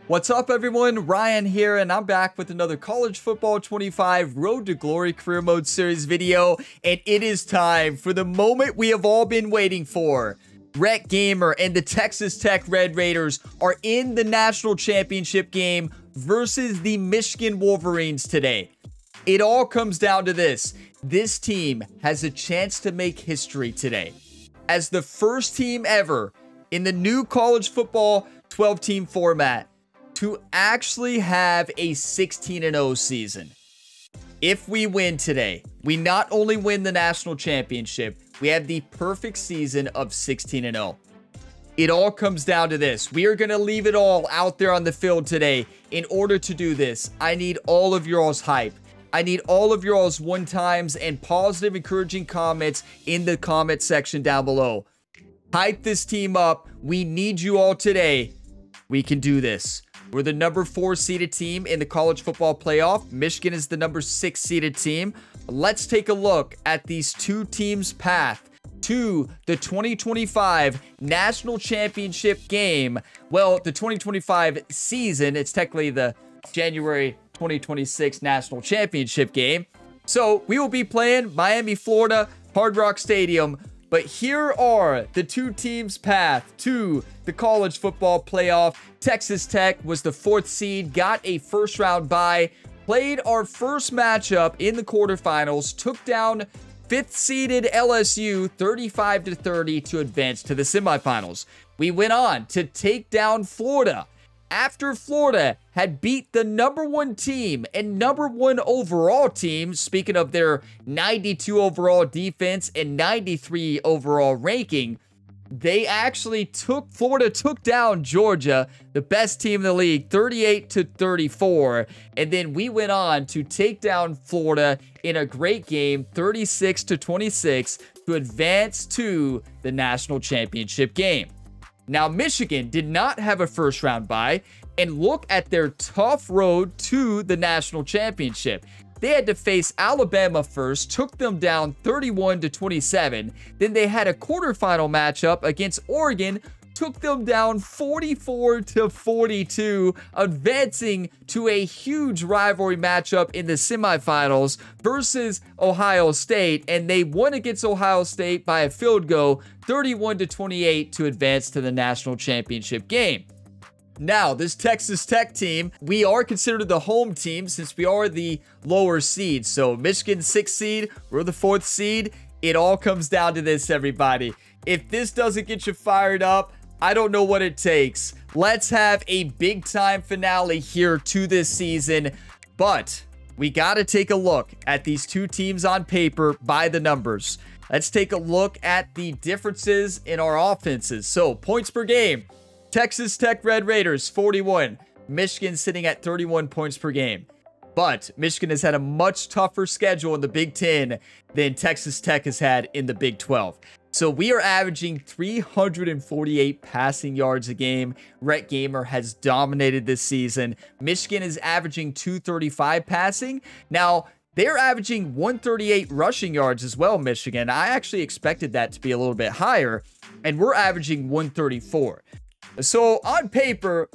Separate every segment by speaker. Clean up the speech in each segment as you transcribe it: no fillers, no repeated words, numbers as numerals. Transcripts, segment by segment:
Speaker 1: What's up, everyone? Ryan here, and I'm back with another College Football 25 Road to Glory Career Mode Series video, and it is time for the moment we have all been waiting for. Rhett Gamer and the Texas Tech Red Raiders are in the national championship game versus the Michigan Wolverines today. It all comes down to this. This team has a chance to make history today. As the first team ever in the new college football 12-team format to actually have a 16-0 season. If we win today, we not only win the national championship, we have the perfect season of 16-0. It all comes down to this. We are going to leave it all out there on the field today. In order to do this, I need all of y'all's hype. I need all of y'all's one-times and positive, encouraging comments in the comment section down below. Hype this team up. We need you all today. We can do this. We're the number 4 seeded team in the college football playoff. Michigan is the number 6 seeded team. Let's take a look at these two teams' path to the 2025 national championship game. Well, the 2025 season, it's technically the January 2026 national championship game. So we will be playing Miami, Florida, Hard Rock Stadium. But here are the two teams' path to the college football playoff. Texas Tech was the 4th seed, got a first-round bye, played our first matchup in the quarterfinals, took down 5th-seeded LSU 35-30 to advance to the semifinals. We went on to take down Florida after Florida had beat the number 1 team and number 1 overall team, speaking of their 92 overall defense and 93 overall ranking. Florida took down Georgia, the best team in the league, 38-34. And then we went on to take down Florida in a great game, 36-26, to advance to the national championship game. Now, Michigan did not have a first-round bye, and look at their tough road to the national championship. They had to face Alabama first, took them down 31-27. Then they had a quarterfinal matchup against Oregon, took them down 44-42, advancing to a huge rivalry matchup in the semifinals versus Ohio State, and they won against Ohio State by a field goal, 31-28, to advance to the national championship game. Now, this Texas Tech team, we are considered the home team since we are the lower seed. So Michigan 6th seed, we're the 4th seed. It all comes down to this, everybody. If this doesn't get you fired up, I don't know what it takes. Let's have a big time finale here to this season. But we got to take a look at these two teams on paper by the numbers. Let's take a look at the differences in our offenses. So points per game. Texas Tech Red Raiders, 41. Michigan sitting at 31 points per game. But Michigan has had a much tougher schedule in the Big Ten than Texas Tech has had in the Big 12. So we are averaging 348 passing yards a game. Rhett Gamer has dominated this season. Michigan is averaging 235 passing. Now, they're averaging 138 rushing yards as well, Michigan. I actually expected that to be a little bit higher, and we're averaging 134. So on paper,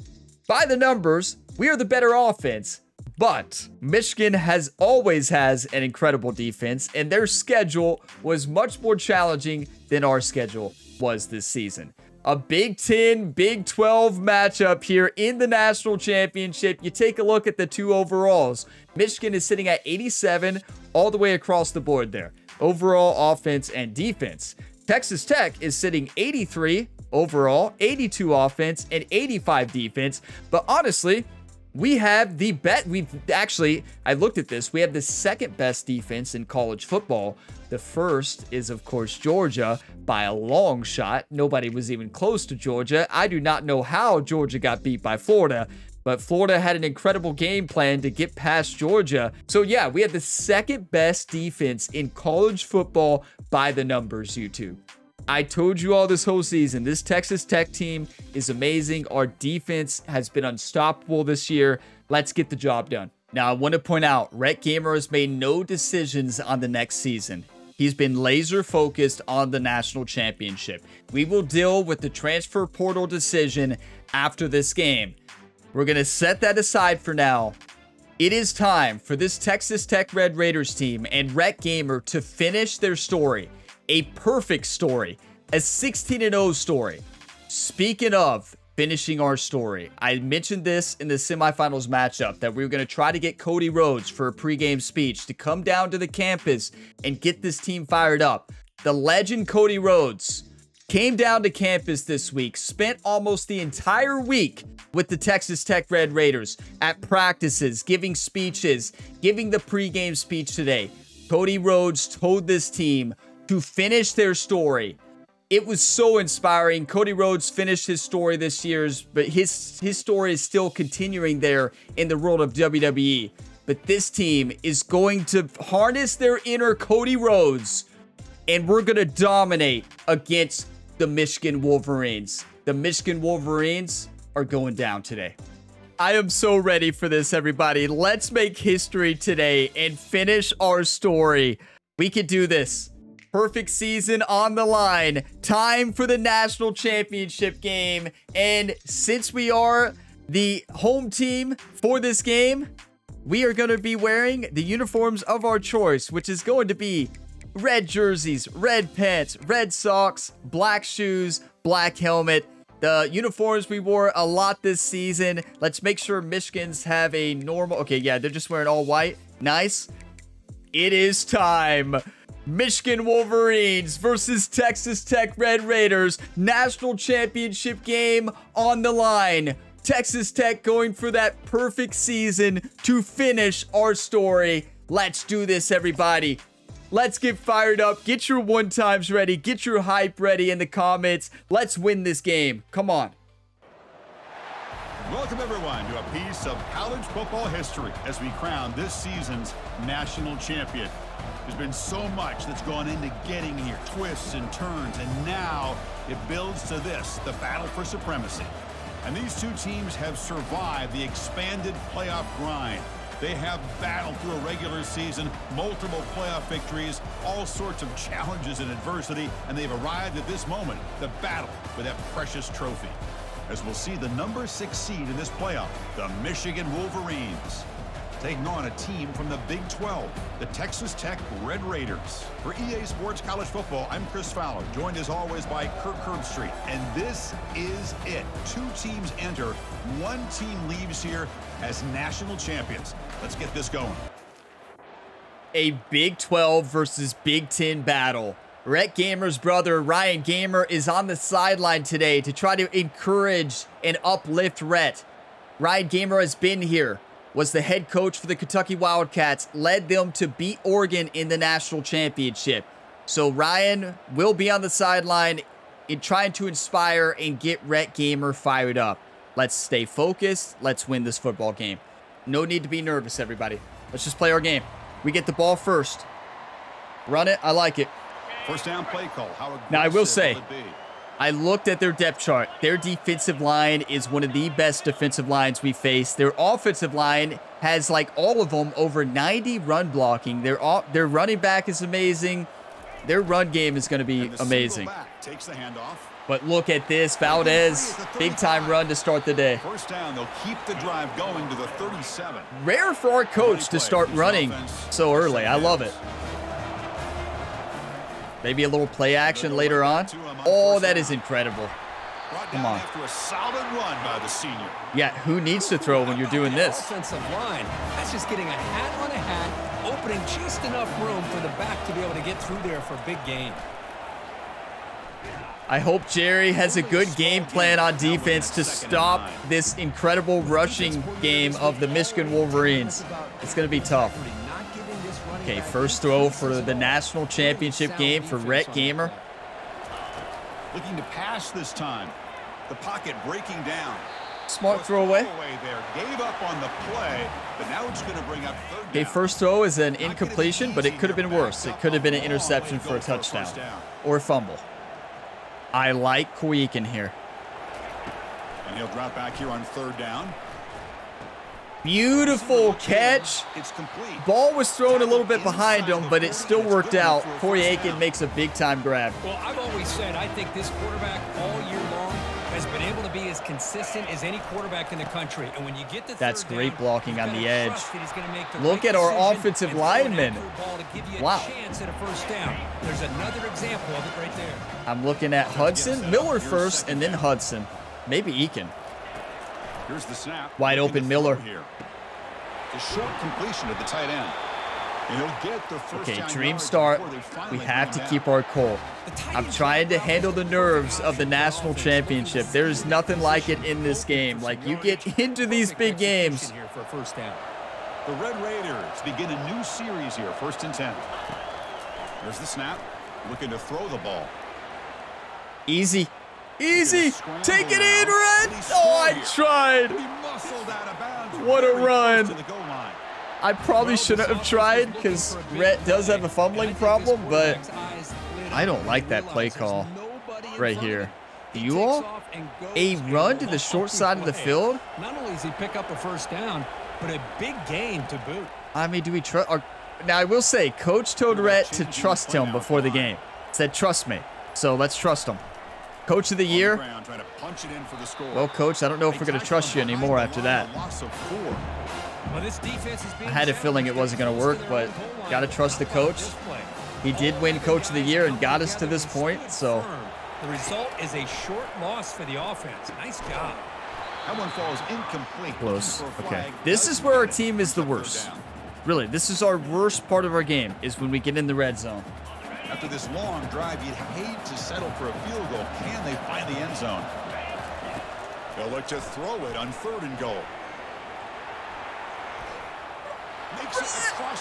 Speaker 1: by the numbers, we are the better offense, but Michigan always has an incredible defense, and their schedule was much more challenging than our schedule was this season. A Big 10, Big 12 matchup here in the national championship. You take a look at the two overalls. Michigan is sitting at 87 all the way across the board there. Overall offense and defense. Texas Tech is sitting 83 overall, 82 offense, and 85 defense. But honestly, we have the I looked at this. We have the 2nd best defense in college football. The first is, of course, Georgia by a long shot. Nobody was even close to Georgia. I do not know how Georgia got beat by Florida, but Florida had an incredible game plan to get past Georgia. So yeah, we have the 2nd best defense in college football by the numbers, YouTube. I told you all this whole season, this Texas Tech team is amazing. Our defense has been unstoppable this year. Let's get the job done. Now, I want to point out, Rhett Gamer has made no decisions on the next season. He's been laser focused on the national championship. We will deal with the transfer portal decision after this game. We're going to set that aside for now. It is time for this Texas Tech Red Raiders team and Rhett Gamer to finish their story. A perfect story. A 16-0 story. Speaking of finishing our story, I mentioned this in the semifinals matchup that we were going to try to get Cody Rhodes for a pregame speech to come down to the campus and get this team fired up. The legend Cody Rhodes came down to campus this week, spent almost the entire week with the Texas Tech Red Raiders at practices, giving speeches, giving the pregame speech today. Cody Rhodes told this team to finish their story. It was so inspiring. Cody Rhodes finished his story this year's, but his story is still continuing there in the world of WWE. But this team is going to harness their inner Cody Rhodes, and we're going to dominate against the Michigan Wolverines. The Michigan Wolverines are going down today. I am so ready for this, everybody. Let's make history today and finish our story. We could do this. Perfect season on the line. Time for the national championship game. And since we are the home team for this game, we are going to be wearing the uniforms of our choice, which is going to be red jerseys, red pants, red socks, black shoes, black helmet. The uniforms we wore a lot this season. Let's make sure Michigans have a normal... Okay, yeah, they're just wearing all white. Nice. It is time. Michigan Wolverines versus Texas Tech Red Raiders. National championship game on the line. Texas Tech going for that perfect season to finish our story. Let's do this, everybody. Let's get fired up. Get your one-times ready. Get your hype ready in the comments. Let's win this game. Come on.
Speaker 2: Welcome, everyone, to a piece of college football history as we crown this season's national champion. There's been so much that's gone into getting here, twists and turns, and now it builds to this, the battle for supremacy. And these two teams have survived the expanded playoff grind. They have battled through a regular season, multiple playoff victories, all sorts of challenges and adversity, and they've arrived at this moment, the battle for that precious trophy. As we'll see the number 6 seed in this playoff, the Michigan Wolverines, taking on a team from the Big 12, the Texas Tech Red Raiders. For EA Sports College Football, I'm Chris Fowler, joined as always by Kirk Herbstreit. And this is it. 2 teams enter, 1 team leaves here as national champions. Let's get this going.
Speaker 1: A Big 12 versus Big 10 battle. Rhett Gamer's brother, Ryan Gamer, is on the sideline today to try to encourage and uplift Rhett. Ryan Gamer has been here, was the head coach for the Kentucky Wildcats, led them to beat Oregon in the national championship. So Ryan will be on the sideline in trying to inspire and get Rhett Gamer fired up. Let's stay focused. Let's win this football game. No need to be nervous, everybody. Let's just play our game. We get the ball first. Run it. I like it.
Speaker 2: First down play call.
Speaker 1: Now, I will say, I looked at their depth chart. Their defensive line is one of the best defensive lines we face. Their offensive line has, like, all of them over 90 run blocking. Their running back is amazing. Their run game is going to be amazing.
Speaker 2: Takes the handoff.
Speaker 1: But look at this. Valdez, big-time run to start the day.
Speaker 2: First down, they'll keep the drive going to the 37.
Speaker 1: Rare for our coach to start running so early. I love it. Maybe a little play action later on. Oh, that is incredible. Come on.
Speaker 2: After a solid run by the senior.
Speaker 1: Yeah, who needs to throw when you're doing this?
Speaker 3: Offensive line. That's just getting a hat on a hat, opening just enough room for the back to be able to get through there for a big gain.
Speaker 1: I hope Jerry has a good game plan on defense to stop this incredible rushing game of the Michigan Wolverines. It's going to be tough. Okay, first throw for the national championship game for Rhett Gamer.
Speaker 2: Looking to pass this time. The pocket breaking down.
Speaker 1: Smart throwaway.
Speaker 2: There. Gave up on the play, but now it's going to bring up third down.
Speaker 1: Okay, first throw is an incompletion, but it could have been worse. It could have been an interception for a touchdown or a fumble. I like Koikin here.
Speaker 2: And he'll drop back here on third down.
Speaker 1: Beautiful catch.
Speaker 2: It's complete.
Speaker 1: Ball was thrown a little bit behind him, but it still worked out. Corey Aiken makes a big-time grab.
Speaker 3: Well, I've always said I think this quarterback all year long has been able to be as consistent as any quarterback in the country. And when you get the
Speaker 1: That's great
Speaker 3: down,
Speaker 1: blocking on the edge.
Speaker 3: Look
Speaker 1: at our offensive linemen. Wow.
Speaker 3: There's another example of it right there.
Speaker 1: I'm looking at Hudson, Miller first, and then Hudson. Maybe Eakin.
Speaker 2: Here's the snap.
Speaker 1: Wide open Miller.
Speaker 2: The short completion at the tight end. And he'll get the first
Speaker 1: Okay, dream start. We have to keep our cool. I'm trying to handle the nerves of the national championship. There is nothing like it in this game. Like, you get into these big games.
Speaker 2: The Red Raiders begin a new series here, 1st and 10. There's the snap. Looking to throw the ball.
Speaker 1: Easy. Easy. Take it in, Rhett. Oh, I tried. What a run. I probably shouldn't have tried because Rhett does have a fumbling problem, but I don't like that play call right here. Do you all? A run to the short side of the field?
Speaker 3: Not only does he pick up a first down, but a big gain to boot.
Speaker 1: I mean, do we trust? Now, I will say, Coach told Rhett to trust him before the game. Said, trust me. So let's trust him. Coach of the year? Well, Coach, I don't know if we're going to trust you anymore after that. I had a feeling it wasn't going to work, but got to trust the coach. He did win Coach of the Year and got us to this point, so.
Speaker 3: The result is a short loss for the offense. Nice job.
Speaker 2: That one falls incomplete.
Speaker 1: Close. Okay. This is where our team is the worst. Really, this is our worst part of our game, is when we get in the red zone.
Speaker 2: After this long drive, you'd hate to settle for a field goal. Can they find the end zone? They'll look to throw it on 3rd and goal.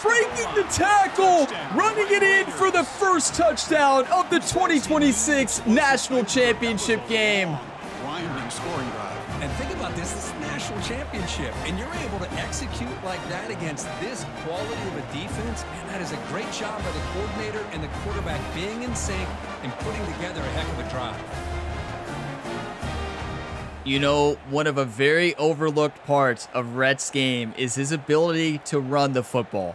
Speaker 1: Breaking the tackle, running it in for the first touchdown of the 2026 National Championship game.
Speaker 2: Grinding scoring drive.
Speaker 3: And think about this is a national championship, and you're able to execute like that against this quality of a defense. Man, that is a great job by the coordinator and the quarterback being in sync and putting together a heck of a drive.
Speaker 1: You know, one of the very overlooked parts of Rhett's game is his ability to run the football.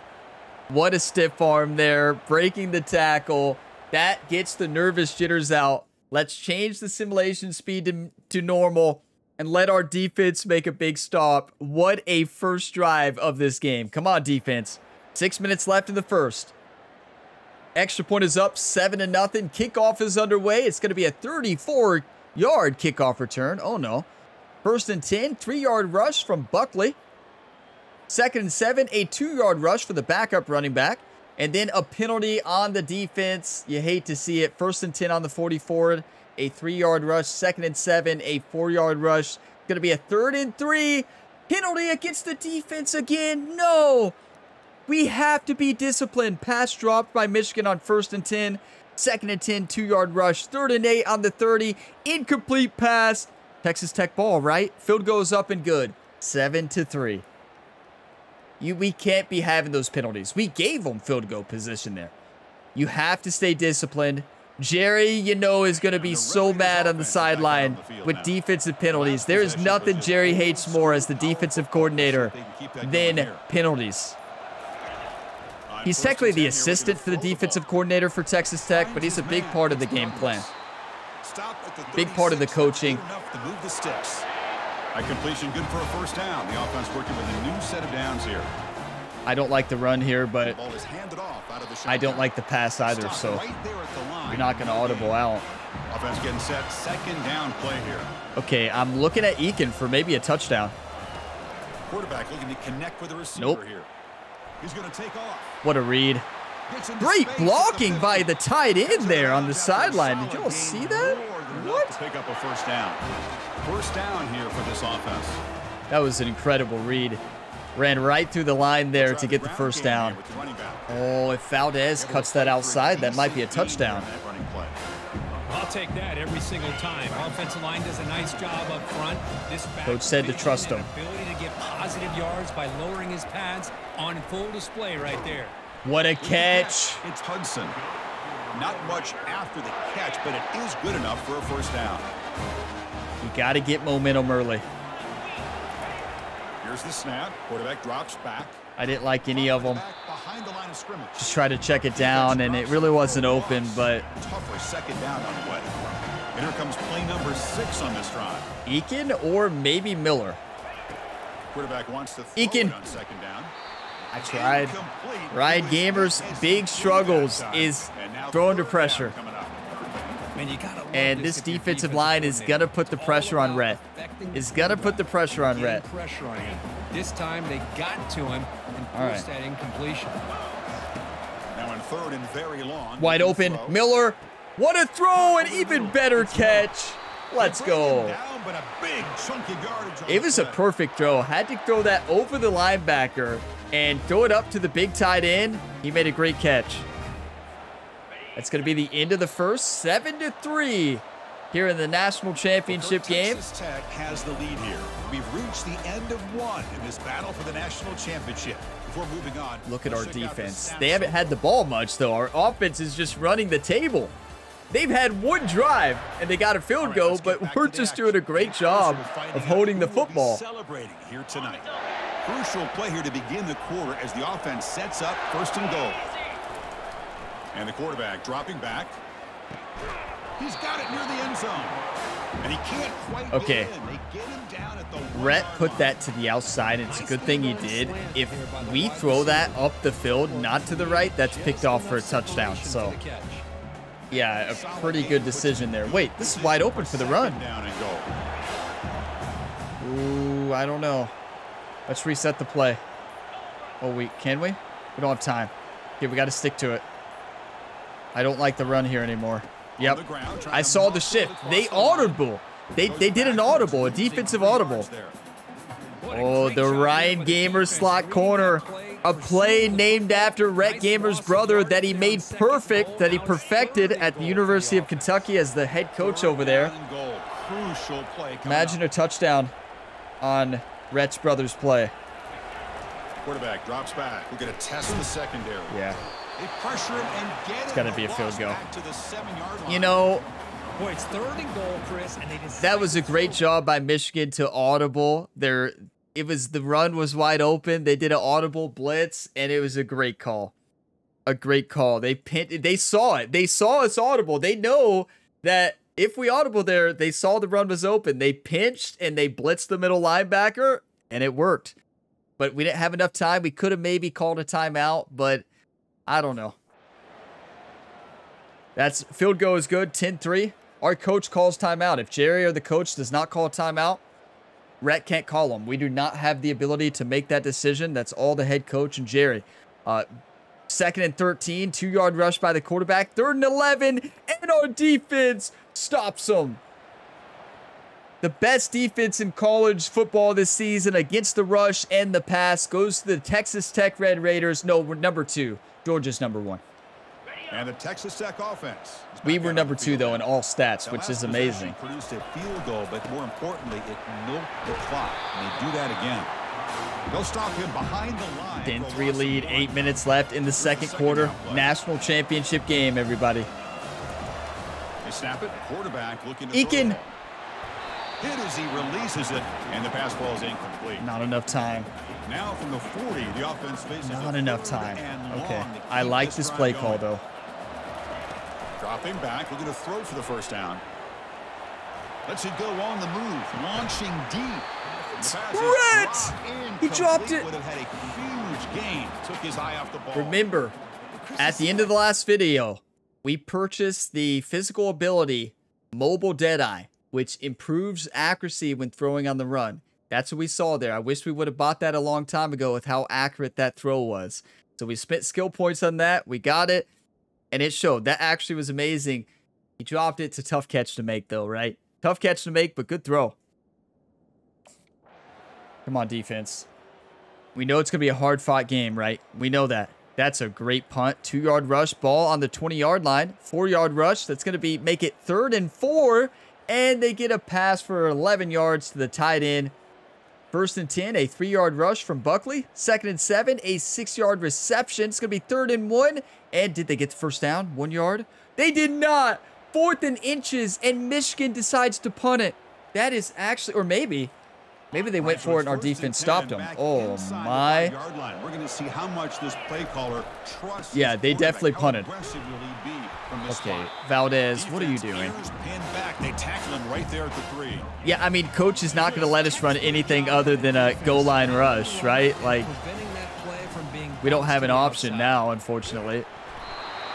Speaker 1: What a stiff arm there, breaking the tackle. That gets the nervous jitters out. Let's change the simulation speed to normal and let our defense make a big stop. What a first drive of this game. Come on, defense. 6 minutes left in the first. Extra point is up, 7-0. Kickoff is underway. It's going to be a 34-yard kickoff return. Oh, no. 1st and 10, 3-yard rush from Buckley. 2nd and 7, a 2-yard rush for the backup running back. And then a penalty on the defense. You hate to see it. 1st and 10 on the 44, a 3-yard rush. 2nd and 7, a 4-yard rush. Going to be a 3rd and 3. Penalty against the defense again. No. We have to be disciplined. Pass dropped by Michigan on 1st and 10. 2nd and 10, 2-yard rush. 3rd and 8 on the 30. Incomplete pass. Texas Tech ball, right? Field goes up and good. 7-3. We can't be having those penalties. We gave them field goal position there. You have to stay disciplined. Jerry, you know, is going to be so mad on the sideline with defensive penalties. There is nothing Jerry hates more as the defensive coordinator than penalties. He's technically the assistant for the defensive coordinator for Texas Tech, but he's a big part of the game plan. Big part of the coaching.
Speaker 2: A completion good for a first down. The offense working with a new set of downs here.
Speaker 1: I don't like the run here, but I don't like the pass either, so you're not going to audible out.
Speaker 2: Offense getting set, 2nd down play here.
Speaker 1: Okay, I'm looking at Eakin for maybe a touchdown.
Speaker 2: Quarterback looking to connect with the receiver here. He's going to take off.
Speaker 1: What a read. Great blocking by the tight end there on the sideline. Did you all see that? What?
Speaker 2: Pick up a first down. First down here for this offense.
Speaker 1: That was an incredible read. Ran right through the line there to get the first down. Oh, if Valdez cuts that outside, that might be a touchdown.
Speaker 3: I'll take that every single time. Offensive line does a nice job up front.
Speaker 1: Coach said to trust him.
Speaker 3: Ability to get positive yards by lowering his pads on full display right there.
Speaker 1: What a catch.
Speaker 2: It's Hudson. Not much after the catch, but it is good enough for a first down.
Speaker 1: You got to get momentum early.
Speaker 2: Here's the snap. Quarterback drops back.
Speaker 1: I didn't like any of them. Just try to check it down, and it really wasn't open, but
Speaker 2: tougher 2nd down on the way. And here comes play number 6 on this drive.
Speaker 1: Eakin or maybe Miller.
Speaker 2: Quarterback wants to throw
Speaker 1: Eakin.
Speaker 2: it on second down.
Speaker 1: I tried. Ryan Gamer's big struggles is throwing to pressure.
Speaker 3: Man, you gotta love
Speaker 1: And this defensive line is going to put the pressure on Rhett. Is going to put the pressure on Rhett.
Speaker 3: Pressure on him. This time they got to him and forced that incompletion.
Speaker 2: Now in third and very long.
Speaker 1: Wide open. Miller. What a throw. An even better catch. Let's go. It was a perfect throw. Had to throw that over the linebacker and throw it up to the big tight end. He made a great catch. That's going to be the end of the first. 7-3 here in the national championship game.
Speaker 2: Texas Tech has the lead here. We've reached the end of one in this battle for the national championship. Before moving on,
Speaker 1: look at our defense. They haven't had the ball much, though. Our offense is just running the table. They've had one drive, and they got a field goal, but we're just doing a great job of holding the football.
Speaker 2: Celebrating here tonight. Crucial play here to begin the quarter as the offense sets up first and goal. And the quarterback dropping back. He's got it near the end zone. And he can't quite
Speaker 1: okay.
Speaker 2: get in. They get him down at the
Speaker 1: Rhett put that to the outside. It's a good thing he did. If we throw that up the field, not to the right, that's picked off for a touchdown. So, yeah, a pretty good decision there. Wait, this is wide open for the run. Ooh, I don't know. Let's reset the play. Oh, can we? We don't have time. Okay, we got to stick to it. I don't like the run here anymore. Yep. I saw the shift. They audible. They did an audible, a defensive audible. Oh, the Ryan Gamer slot corner. A play named after Rhett Gamer's brother that he made perfect, that he perfected at the University of Kentucky as the head coach over there. Imagine a touchdown on Rhett's brother's play.
Speaker 2: Quarterback drops back. We're going to test the secondary.
Speaker 1: Yeah.
Speaker 2: They pressure him and get
Speaker 1: It's got to be a field goal.
Speaker 2: to the 7-yard line.
Speaker 1: You know,
Speaker 3: boy, it's third and goal, Chris, and they
Speaker 1: that was a great job by Michigan to audible. The run was wide open. They did an audible blitz, and it was a great call. A great call. They saw it. They saw us audible. They know that if we audible there, they saw the run was open. They pinched and they blitzed the middle linebacker, and it worked. But we didn't have enough time. We could have maybe called a timeout, but I don't know. That's field goal is good. 10-3. Our coach calls timeout. If Jerry or the coach does not call a timeout, Rhett can't call them. We do not have the ability to make that decision. That's all the head coach and Jerry. 2nd and 13. 2-yard rush by the quarterback. 3rd and 11. And our defense stops them. The best defense in college football this season against the rush and the pass goes to the Texas Tech Red Raiders. No, we're number 2. Georgia's number 1.
Speaker 2: And the Texas Tech offense.
Speaker 1: We were number 2, though, in all stats, which is amazing.
Speaker 2: Produced a field goal, but more importantly, it milked the clock. And they do that again. They'll stop him behind the line.
Speaker 1: 10-3 lead, 8 minutes left in the second quarter. National championship game, everybody.
Speaker 2: They snap it. Quarterback looking to
Speaker 1: Eakin.
Speaker 2: Hit as he releases it, and the pass ball is incomplete.
Speaker 1: Not enough time.
Speaker 2: Now from the 40, the offense faces
Speaker 1: Not enough time. Okay. I like this play call, though.
Speaker 2: Dropping back, looking to throw for the first down. Let's it go on the move, launching deep.
Speaker 1: Rhett! He dropped it.
Speaker 2: Would have had a huge gain. Took his eye off the ball.
Speaker 1: Remember, at the end of the last video, we purchased the physical ability Mobile Deadeye, which improves accuracy when throwing on the run. That's what we saw there. I wish we would have bought that a long time ago with how accurate that throw was. So we spent skill points on that. We got it, and it showed. That actually was amazing. He dropped it. It's a tough catch to make, though, right? Tough catch to make, but good throw. Come on, defense. We know it's going to be a hard-fought game, right? We know that. That's a great punt. 2-yard rush. Ball on the 20-yard line. 4-yard rush. That's going to make it 3rd and 4. And they get a pass for 11 yards to the tight end. 1st and 10, a 3-yard rush from Buckley. 2nd and 7, a 6-yard reception. It's going to be 3rd and 1. And did they get the first down? 1 yard? They did not. 4th and inches, and Michigan decides to punt it. That is actually, or maybe, Maybe they went for it and our defense stopped them. Oh, my.
Speaker 2: We're going to see how much this play caller trusts.
Speaker 1: Yeah, they definitely punted. Okay, Valdez, what are you doing?
Speaker 2: They tackle him right there at the 3.
Speaker 1: Yeah, I mean, coach is not going to let us run anything other than a goal line rush, right? Like, we don't have an option now, unfortunately.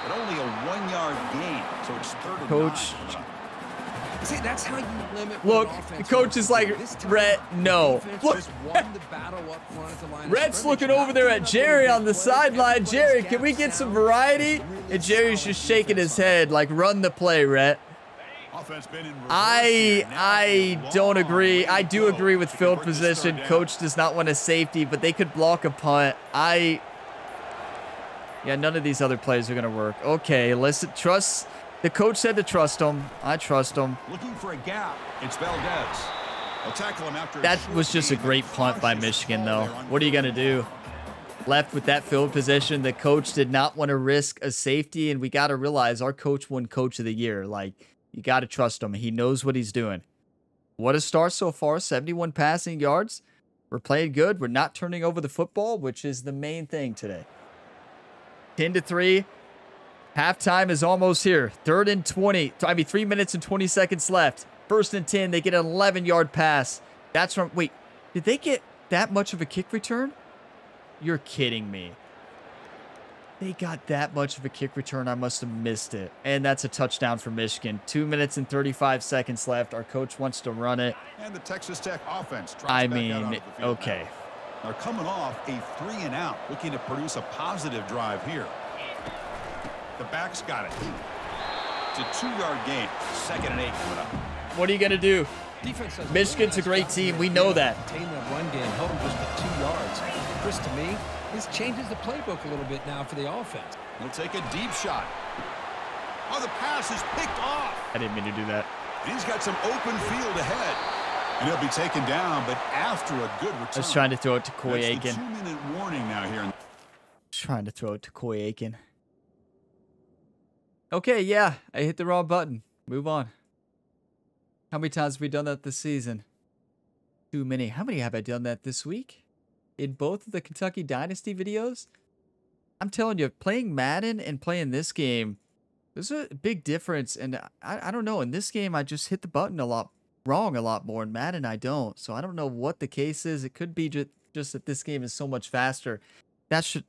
Speaker 2: But only a 1-yard gain, so it's 3rd and 9.
Speaker 1: Coach.
Speaker 3: See, that's how you limit.
Speaker 1: Look, the coach is like, Rhett, no. Look, Rhett's looking over there at Jerry on the sideline. Jerry, can we get some variety? And Jerry's just shaking his head like, run the play, Rhett. I don't agree. I do agree with field position. Coach does not want a safety, but they could block a punt. Yeah, none of these other plays are going to work. Okay, listen, trust. The coach said to trust him. I trust him.
Speaker 2: Looking for a gap. It's Valdez. They'll tackle him after
Speaker 1: that was just a great punt by Michigan, though. What are you going to do? Left with that field position. The coach did not want to risk a safety, and we got to realize our coach won Coach of the Year. Like, you got to trust him. He knows what he's doing. What a start so far. 71 passing yards. We're playing good. We're not turning over the football, which is the main thing today. 10-3. Halftime is almost here. 3rd and 20. 3 minutes and 20 seconds left. 1st and 10. They get an 11-yard pass. That's from... Wait, did they get that much of a kick return? You're kidding me. They got that much of a kick return. I must have missed it. And that's a touchdown for Michigan. 2 minutes and 35 seconds left. Our coach wants to run it.
Speaker 2: And the Texas Tech offense.
Speaker 1: I mean, okay.
Speaker 2: They're coming off a 3-and-out, looking to produce a positive drive here. The back's got it. It's a 2-yard gain. 2nd and 8 coming up.
Speaker 1: What are you going to do? Michigan's a great team. We know that.
Speaker 3: That run game held them just to 2 yards. Chris, to me, this changes the playbook a little bit now for the offense.
Speaker 2: He'll take a deep shot. Oh, the pass is picked off.
Speaker 1: I didn't mean to do that.
Speaker 2: He's got some open field ahead. And he'll be taken down, but after a good return.
Speaker 1: I was trying to throw it to Coy Aiken.
Speaker 2: 2-minute warning now here.
Speaker 1: Trying to throw it to Coy Aiken. Okay, yeah, I hit the wrong button. Move on. How many times have we done that this season? Too many. How many have I done that this week? In both of the Kentucky Dynasty videos? I'm telling you, playing Madden and playing this game, there's a big difference. And I don't know. In this game, I just hit the button a lot more. In Madden, I don't. So I don't know what the case is. It could be just that this game is so much faster. That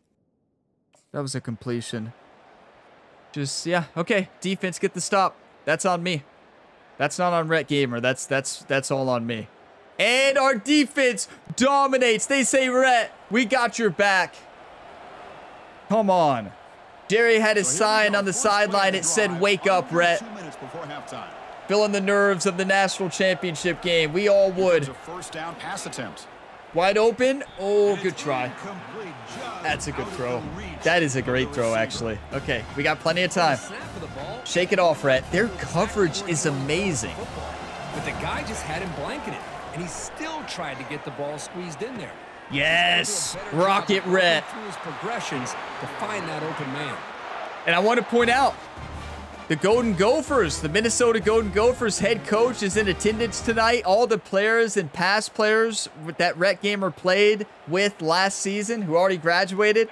Speaker 1: was a completion. Just, yeah, okay. Defense, get the stop. That's on me. That's not on Rhett Gamer. That's all on me. And our defense dominates. They say, Rhett, we got your back. Come on. Jerry had his sign on the sideline. It said, wake up, Rhett. Filling the nerves of the national championship game. We all would.
Speaker 2: First down pass attempt.
Speaker 1: Wide open. Oh, good try. That's a good throw. That is a great throw, actually. Okay, we got plenty of time. Shake it off, Rhett. Their coverage is amazing.
Speaker 3: But the guy just had him blanketed, and he still tried to get the ball squeezed in there.
Speaker 1: Yes, Rocket Rhett.
Speaker 3: Through his progressions to find that open man.
Speaker 1: And I want to point out, the Golden Gophers, the Minnesota Golden Gophers head coach is in attendance tonight. All the players and past players that Rhett Gamer played with last season who already graduated,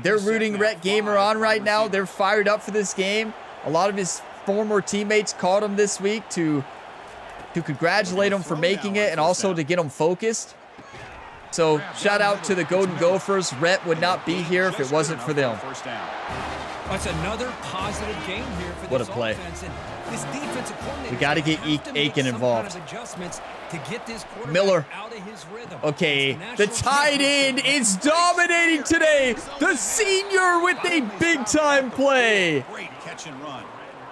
Speaker 1: they're rooting Rhett Gamer on right now. They're fired up for this game. A lot of his former teammates called him this week to congratulate him for making it and also to get him focused. So shout out to the Golden Gophers. Rhett would not be here if it wasn't for them.
Speaker 3: That's another positive game here for
Speaker 1: what a play.
Speaker 3: This defensive coordinator,
Speaker 1: we got to get Aiken involved.
Speaker 3: To get this
Speaker 1: Miller.
Speaker 3: Out of his rhythm.
Speaker 1: Okay, the tight end is dominating today. The senior with a big-time play.
Speaker 2: Great catch and run.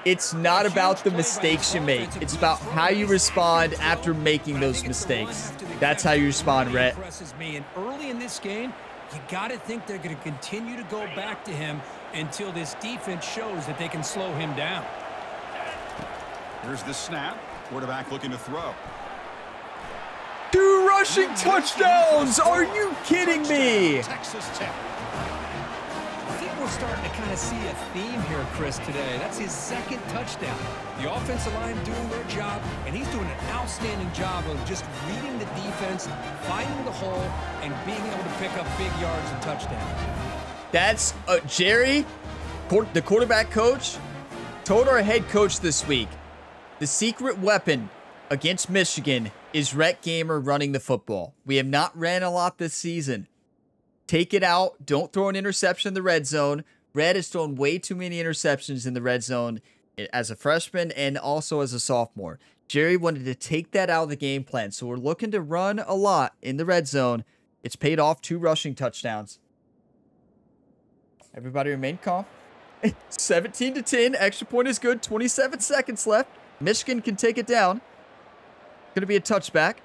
Speaker 1: It's not about the mistakes you make. It's about how you respond after making those mistakes. That's how you respond, Rhett.
Speaker 3: And early in this game, you got to think they're going to continue to go back to him until this defense shows that they can slow him down.
Speaker 2: Here's the snap. Quarterback looking to throw.
Speaker 1: 2 rushing touchdowns. Are you kidding me?
Speaker 2: Texas Tech.
Speaker 3: I think we're starting to kind of see a theme here, Chris, today. That's his second touchdown. The offensive line doing their job, and he's doing an outstanding job of just reading the defense, finding the hole, and being able to pick up big yards and touchdowns.
Speaker 1: That's Jerry, the quarterback coach, told our head coach this week, the secret weapon against Michigan is Rhett Gamer running the football. We have not ran a lot this season. Take it out. Don't throw an interception in the red zone. Rhett has thrown way too many interceptions in the red zone as a freshman and also as a sophomore. Jerry wanted to take that out of the game plan. So we're looking to run a lot in the red zone. It's paid off, 2 rushing touchdowns. Everybody remain calm. 17-10. Extra point is good. 27 seconds left. Michigan can take it down. Going to be a touchback.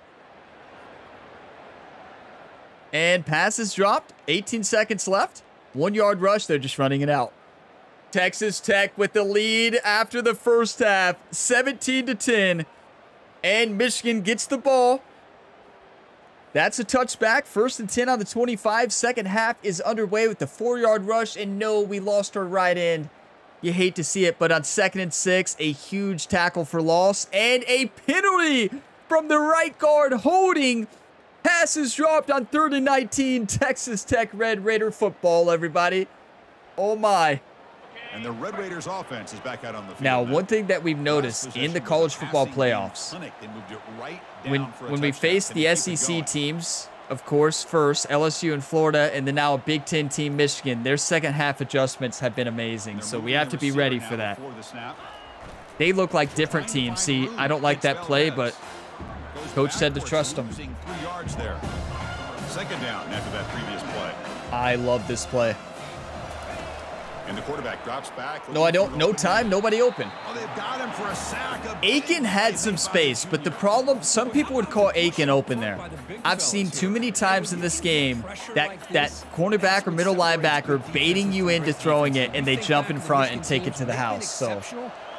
Speaker 1: And pass is dropped. 18 seconds left. 1 yard rush. They're just running it out. Texas Tech with the lead after the first half. 17-10. And Michigan gets the ball. That's a touchback. 1st and 10 on the 25. Second half is underway with the 4 yard rush. And no, we lost our right end. You hate to see it, but on 2nd and 6, a huge tackle for loss and a penalty from the right guard holding. Passes dropped on 3rd and 19. Texas Tech Red Raider football, everybody. Oh my.
Speaker 2: And the Red Raiders offense is back out on the field.
Speaker 1: Now, one thing that we've noticed in the college football playoffs, when we face the SEC teams, of course, first LSU and Florida, and then now a Big Ten team, Michigan, their second half adjustments have been amazing. So we have to be ready for that. They look like different teams. See, I don't like that play, but coach said to trust them.
Speaker 2: 3 yards there. 2nd down after that previous play.
Speaker 1: I love this play.
Speaker 2: And the quarterback drops back.
Speaker 1: No, I don't. No time. Nobody open.
Speaker 2: Oh, they've got him for a sack.
Speaker 1: Aiken had some space, but the problem, some people would call Aiken open there. I've seen too many times in this game that cornerback or middle linebacker baiting you into throwing it, and they jump in front and take it to the house. So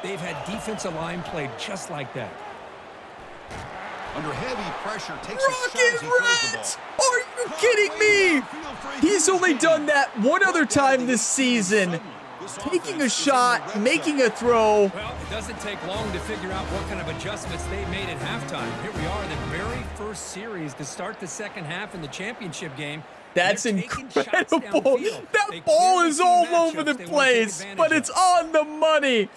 Speaker 3: they've had defensive line play just like that.
Speaker 2: Under heavy pressure, takes
Speaker 1: Rocket Rhett! Are you kidding me? He's only done that one other time this season. Taking a shot, making a throw.
Speaker 3: Well, it doesn't take long to figure out what kind of adjustments they made at halftime. Here we are, the very first series to start the second half in the championship game.
Speaker 1: That's incredible. That ball is all over the place, but it's on the money.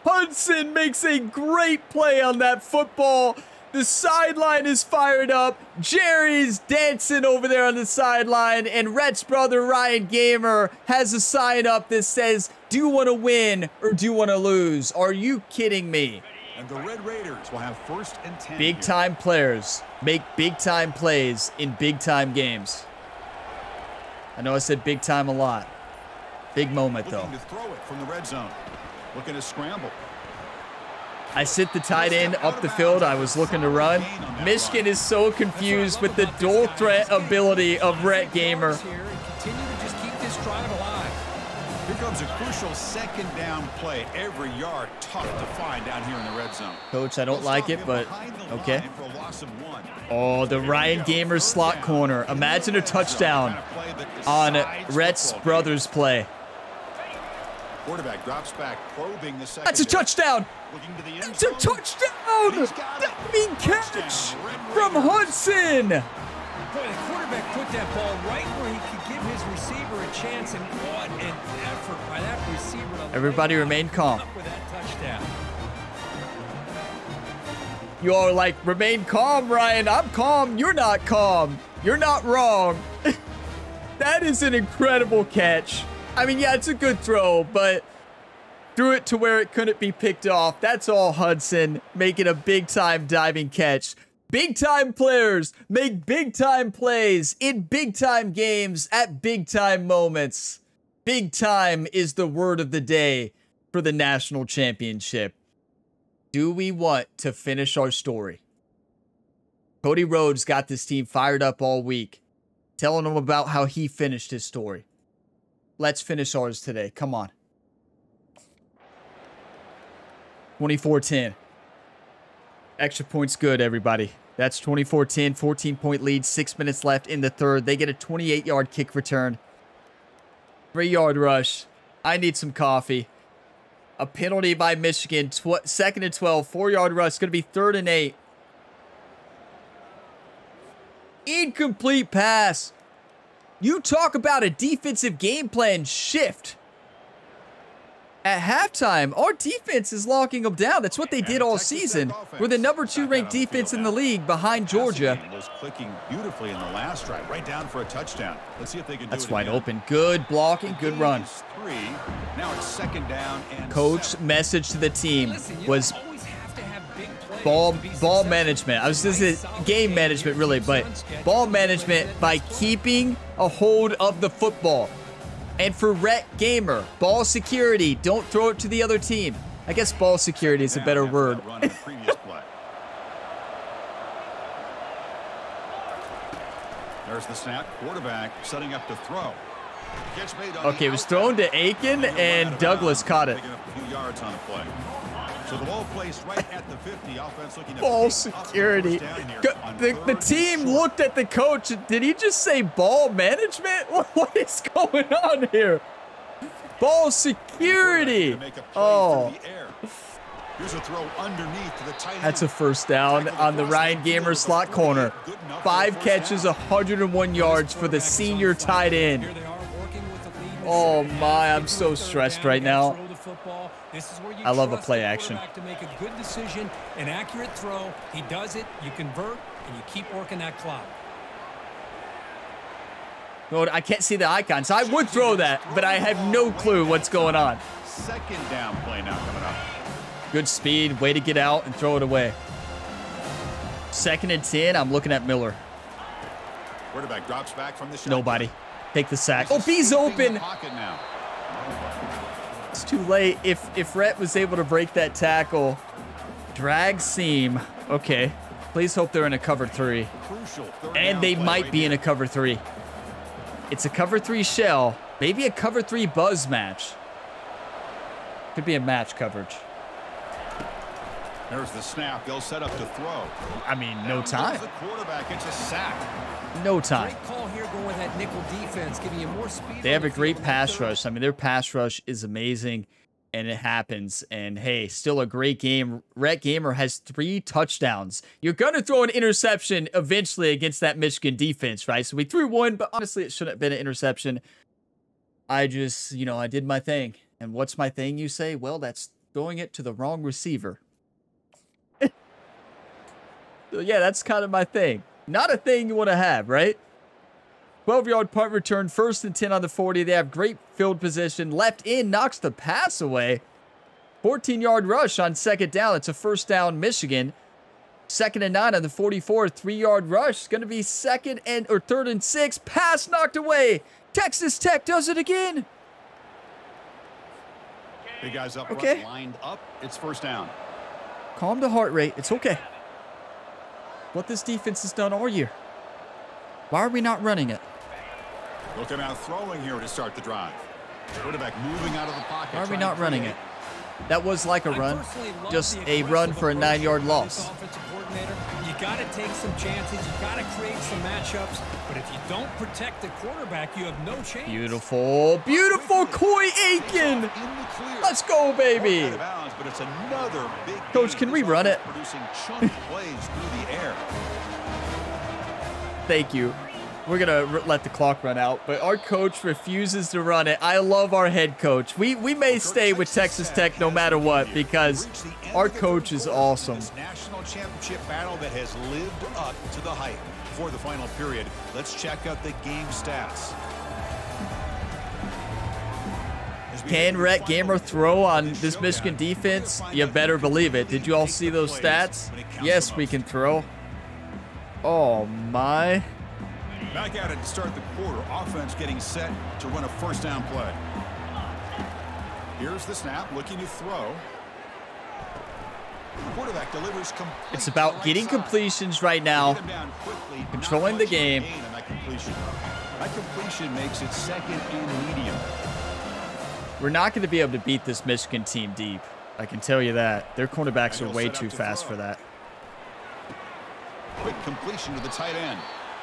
Speaker 1: Hudson makes a great play on that football. The sideline is fired up. Jerry's dancing over there on the sideline. And Rhett's brother, Ryan Gamer, has a sign up that says, do you want to win or do you want to lose? Are you kidding me?
Speaker 2: And the Red Raiders will have 1st and 10.
Speaker 1: Big-time players make big-time plays in big-time games. I know I said big-time a lot. Big moment, though.
Speaker 2: Looking to throw it from the red zone. Looking to scramble.
Speaker 1: I sit the tight end up the field. I was looking to run. Michigan is so confused with the dual threat ability of Rhett Gamer.
Speaker 3: Continue to just keep this drive alive.
Speaker 2: Here comes a crucial 2nd down play. Every yard tough to find down here in the red zone.
Speaker 1: Coach, I don't like it, but okay. Oh, the Ryan Gamer slot corner. Imagine a touchdown on Rhett's brother's play.
Speaker 2: Quarterback drops back, probing the second.
Speaker 1: That's a touchdown. It's a touchdown. That mean catch from Hudson.
Speaker 3: Boy, the quarterback put that ball right where he could give his receiver a chance, and what an effort by that receiver.
Speaker 1: Everybody remain calm.
Speaker 3: With that touchdown.
Speaker 1: You all like, remain calm, Ryan. I'm calm. You're not calm. You're not wrong. That is an incredible catch. I mean, yeah, it's a good throw, but threw it to where it couldn't be picked off. That's all Hudson, making a big-time diving catch. Big-time players make big-time plays in big-time games at big-time moments. Big time is the word of the day for the national championship. Do we want to finish our story? Cody Rhodes got this team fired up all week, telling them about how he finished his story. Let's finish ours today. Come on. 24-10. Extra points good, everybody. That's 24-10, 14-point lead, 6 minutes left in the third. They get a 28-yard kick return. 3-yard rush. I need some coffee. A penalty by Michigan. 2nd and 12. 4-yard rush. It's going to be 3rd and 8. Incomplete pass. You talk about a defensive game plan shift. At halftime, our defense is locking them down. That's what they did all season. We're the number 2 ranked defense in the league behind Georgia.
Speaker 2: Was clicking beautifully in the last drive, right down for a touchdown. Let's see if they can do it.
Speaker 1: That's wide open. Good blocking, good run.
Speaker 2: Now it's 2nd down and
Speaker 1: Coach's message to the team was ball management. I was just saying game management, really, but ball management by keeping a hold of the football. And for Rhett Gamer, ball security. Don't throw it to the other team. I guess ball security is a better word.
Speaker 2: There's the snap. Quarterback setting up to throw.
Speaker 1: Okay, it was thrown to Aiken, and Douglas caught it.
Speaker 2: A few yards on the play. So the ball placed right at the 50. Offense looking to
Speaker 1: ball security. The team looked at the coach. Did he just say ball management? What is going on here? Ball security. Oh.
Speaker 2: Here's a throw underneath to the tight end.
Speaker 1: That's a first down on the Ryan Gamer slot corner. 5 catches, 101 yards for the senior tight end. Oh my, I'm so stressed right now. I love a play action.
Speaker 3: To make a good decision, an accurate throw. He does it, you convert, and you keep working that clock.
Speaker 1: Lord, I can't see the icon, so I would throw that, but I have no clue what's going on.
Speaker 2: 2nd down play now coming up.
Speaker 1: Good speed, way to get out and throw it away. 2nd and 10, I'm looking at Miller.
Speaker 2: Quarterback drops back from the shot.
Speaker 1: Nobody. Take the sack. Oh, B's open. It's too late. If Rhett was able to break that tackle. Drag seam. Okay. Please hope they're in a cover 3. And they might be in a cover 3. It's a cover 3 shell. Maybe a cover 3 buzz match. Could be a match coverage.
Speaker 2: There's the snap. They'll set up to throw.
Speaker 1: I mean, no time.
Speaker 2: The quarterback gets a sack.
Speaker 1: No time.
Speaker 3: Great call here going with that nickel defense, giving you more speed.
Speaker 1: They have a great pass rush. I mean, their pass rush is amazing, and it happens. And hey, still a great game. Rhett Gamer has 3 touchdowns. You're going to throw an interception eventually against that Michigan defense, right? So we threw 1, but honestly, it shouldn't have been an interception. I just, I did my thing. And what's my thing, you say? Well, that's throwing it to the wrong receiver. So yeah, that's kind of my thing. Not a thing you want to have, right? 12-yard punt return, 1st and 10 on the 40. They have great field position. Left in, knocks the pass away. 14-yard rush on 2nd down. It's a 1st down, Michigan. 2nd and 9 on the 44. 3-yard rush. Going to be 3rd and 6. Pass knocked away. Texas Tech does it again.
Speaker 2: Big guys up front, lined up. It's 1st down.
Speaker 1: Calm the heart rate. It's okay. What this defense has done all year. Why are we not running it?
Speaker 2: Looking out throwing here to start the drive. Quarterback moving out of the pocket.
Speaker 1: Why are we not running it? That was like a run. Just a run for a 9-yard loss.
Speaker 3: You got to take some chances. You got to create some matchups. But if you don't protect the quarterback, you have no chance.
Speaker 1: Beautiful, beautiful Coy Aiken. Let's go, baby. Coach, can we run it? Thank you. We're going to let the clock run out, but our coach refuses to run it. I love our head coach. We may stay with Texas Tech no matter what because our coach is awesome.
Speaker 2: National championship battle that has lived up to the hype. For the final period, let's check out the game stats.
Speaker 1: Can Rhett Gamer throw on this Michigan defense? You better believe it. Did you all see those stats? Yes, we can throw. Oh, my.
Speaker 2: Back at it to start the quarter. Offense getting set to run a 1st down play. Here's the snap, looking to throw. Quarterback delivers complete.
Speaker 1: It's about getting completions right now, controlling the game.
Speaker 2: That completion makes it 2nd and medium.
Speaker 1: We're not going to be able to beat this Michigan team deep. I can tell you that. Their cornerbacks are way too fast for that.
Speaker 2: Quick completion to the tight end.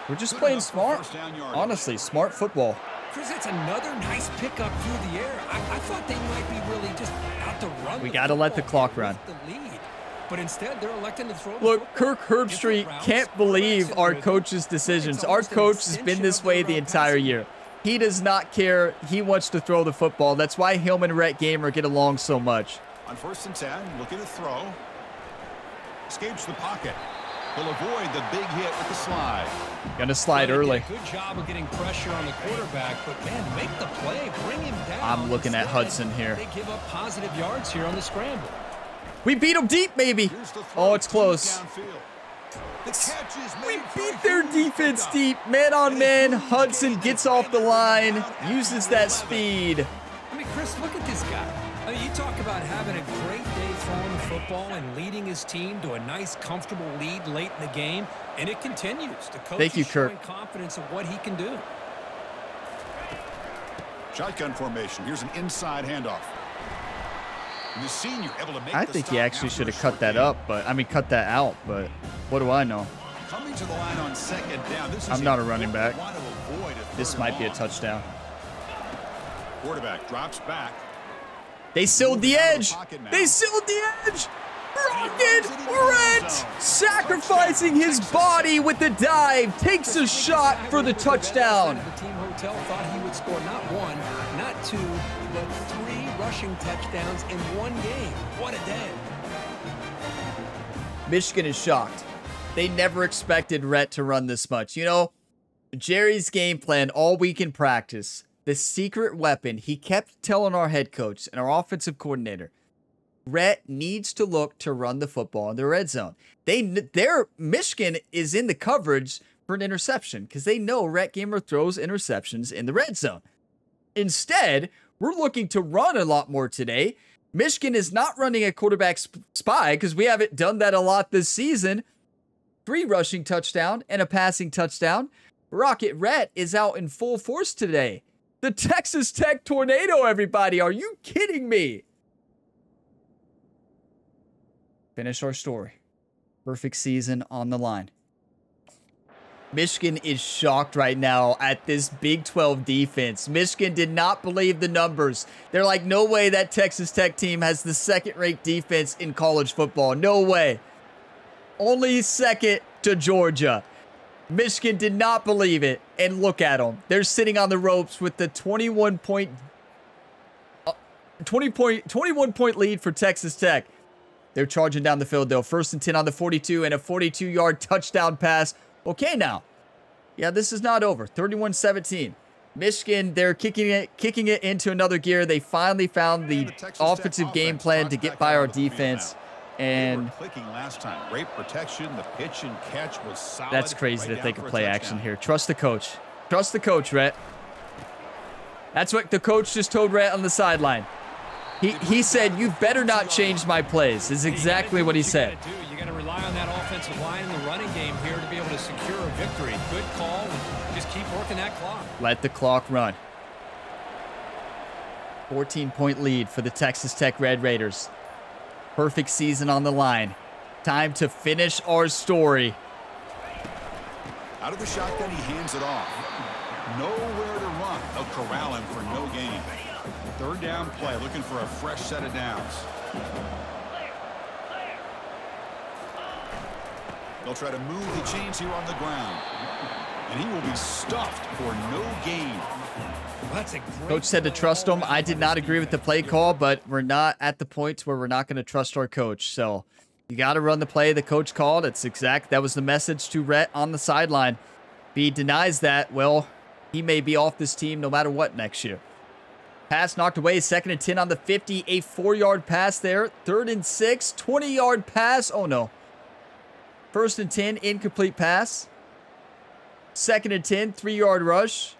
Speaker 1: We're just playing smart. Honestly, smart football.
Speaker 3: Chris, that's another nice pickup through the air. I thought they might be really just out to run.
Speaker 1: We got to let the clock run.
Speaker 3: But instead, they're electing to throw.
Speaker 1: Look, Kirk Herbstreit can't believe our coach's decisions. Our coach has been this way the entire year. He does not care. He wants to throw the football. That's why him and Rhett Gamer get along so much.
Speaker 2: On 1st and 10, looking to throw. Escapes the pocket. He'll avoid the big hit with the slide.
Speaker 1: Gonna slide early.
Speaker 3: Good job of getting pressure on the quarterback, but man, make the play, bring him down.
Speaker 1: I'm looking at Hudson here.
Speaker 3: They give up positive yards here on the scramble.
Speaker 1: We beat them deep, maybe. Oh, it's close. We beat their defense deep. Man on man. Hudson gets off the line, uses that speed.
Speaker 3: I mean, Chris, look at this guy. I mean, you talk about having a great day throwing the football and leading his team to a nice, comfortable lead late in the game, and it continues. The coach
Speaker 1: Thank you,
Speaker 3: is showing
Speaker 1: Kirk.
Speaker 3: confidence of what he can do.
Speaker 2: Shotgun formation. Here's an inside handoff. The senior able to make
Speaker 1: I think he actually should have cut that up, but I mean cut that out, but what do I know?
Speaker 2: Coming to the line on 2nd down. This is
Speaker 1: I'm not a running back. This might be a
Speaker 2: touchdown.
Speaker 1: touchdown.
Speaker 2: Quarterback drops back.
Speaker 1: They sealed the edge. They sealed the edge. Rocket Rhett sacrificing his body with the dive. Takes a shot for the touchdown.
Speaker 3: The team hotel thought he would score not 1, not 2, but 3 rushing touchdowns in one game. What a day.
Speaker 1: Michigan is shocked. They never expected Rhett to run this much. You know, Jerry's game plan all week in practice, the secret weapon, he kept telling our head coach and our offensive coordinator, Rhett needs to look to run the football in the red zone. Michigan is in the coverage for an interception because they know Rhett Gamer throws interceptions in the red zone. Instead, we're looking to run a lot more today. Michigan is not running a quarterback spy because we haven't done that a lot this season. 3 rushing touchdown and a passing touchdown. Rocket Rhett is out in full force today. The Texas Tech Tornado, everybody. Are you kidding me? Finish our story. Perfect season on the line. Michigan is shocked right now at this Big 12 defense. Michigan did not believe the numbers. They're like, no way that Texas Tech team has the 2nd-ranked defense in college football. No way. Only 2nd to Georgia. Michigan did not believe it. And look at them. They're sitting on the ropes with the 21 point lead for Texas Tech. They're charging down the field, though. 1st and 10 on the 42 and a 42-yard touchdown pass. Okay, now. Yeah, this is not over. 31-17. Michigan, they're kicking it into another gear. They finally found the offensive game plan to get by our defense. And
Speaker 2: clicking last time. Great protection. The pitch and catch was solid.
Speaker 1: That's crazy that they could play action here. Trust the coach. Trust the coach, Rhett. That's what the coach just told Rhett on the sideline. He said, you better not change my plays, is exactly what he said.
Speaker 3: You got to rely on that offensive line in the running game here to be able to secure a victory. Good call, and just keep working that clock.
Speaker 1: Let the clock run. 14-point lead for the Texas Tech Red Raiders. Perfect season on the line. Time to finish our story.
Speaker 2: Out of the shotgun, he hands it off. Nowhere to run. They'll corral him for no gain. 3rd down play, looking for a fresh set of downs. They'll try to move the chains here on the ground. And he will be stuffed for no gain.
Speaker 1: Coach said to trust him. I did not agree with the play call, but we're not at the point where we're not going to trust our coach. So you got to run the play the coach called. That was the message to Rhett on the sideline. If he denies that, well, he may be off this team no matter what next year. Pass knocked away. 2nd and 10 on the 50. A 4-yard pass there. 3rd and 6. 20-yard pass. Oh, no. 1st and 10. Incomplete pass. 2nd and 10. 3-yard rush.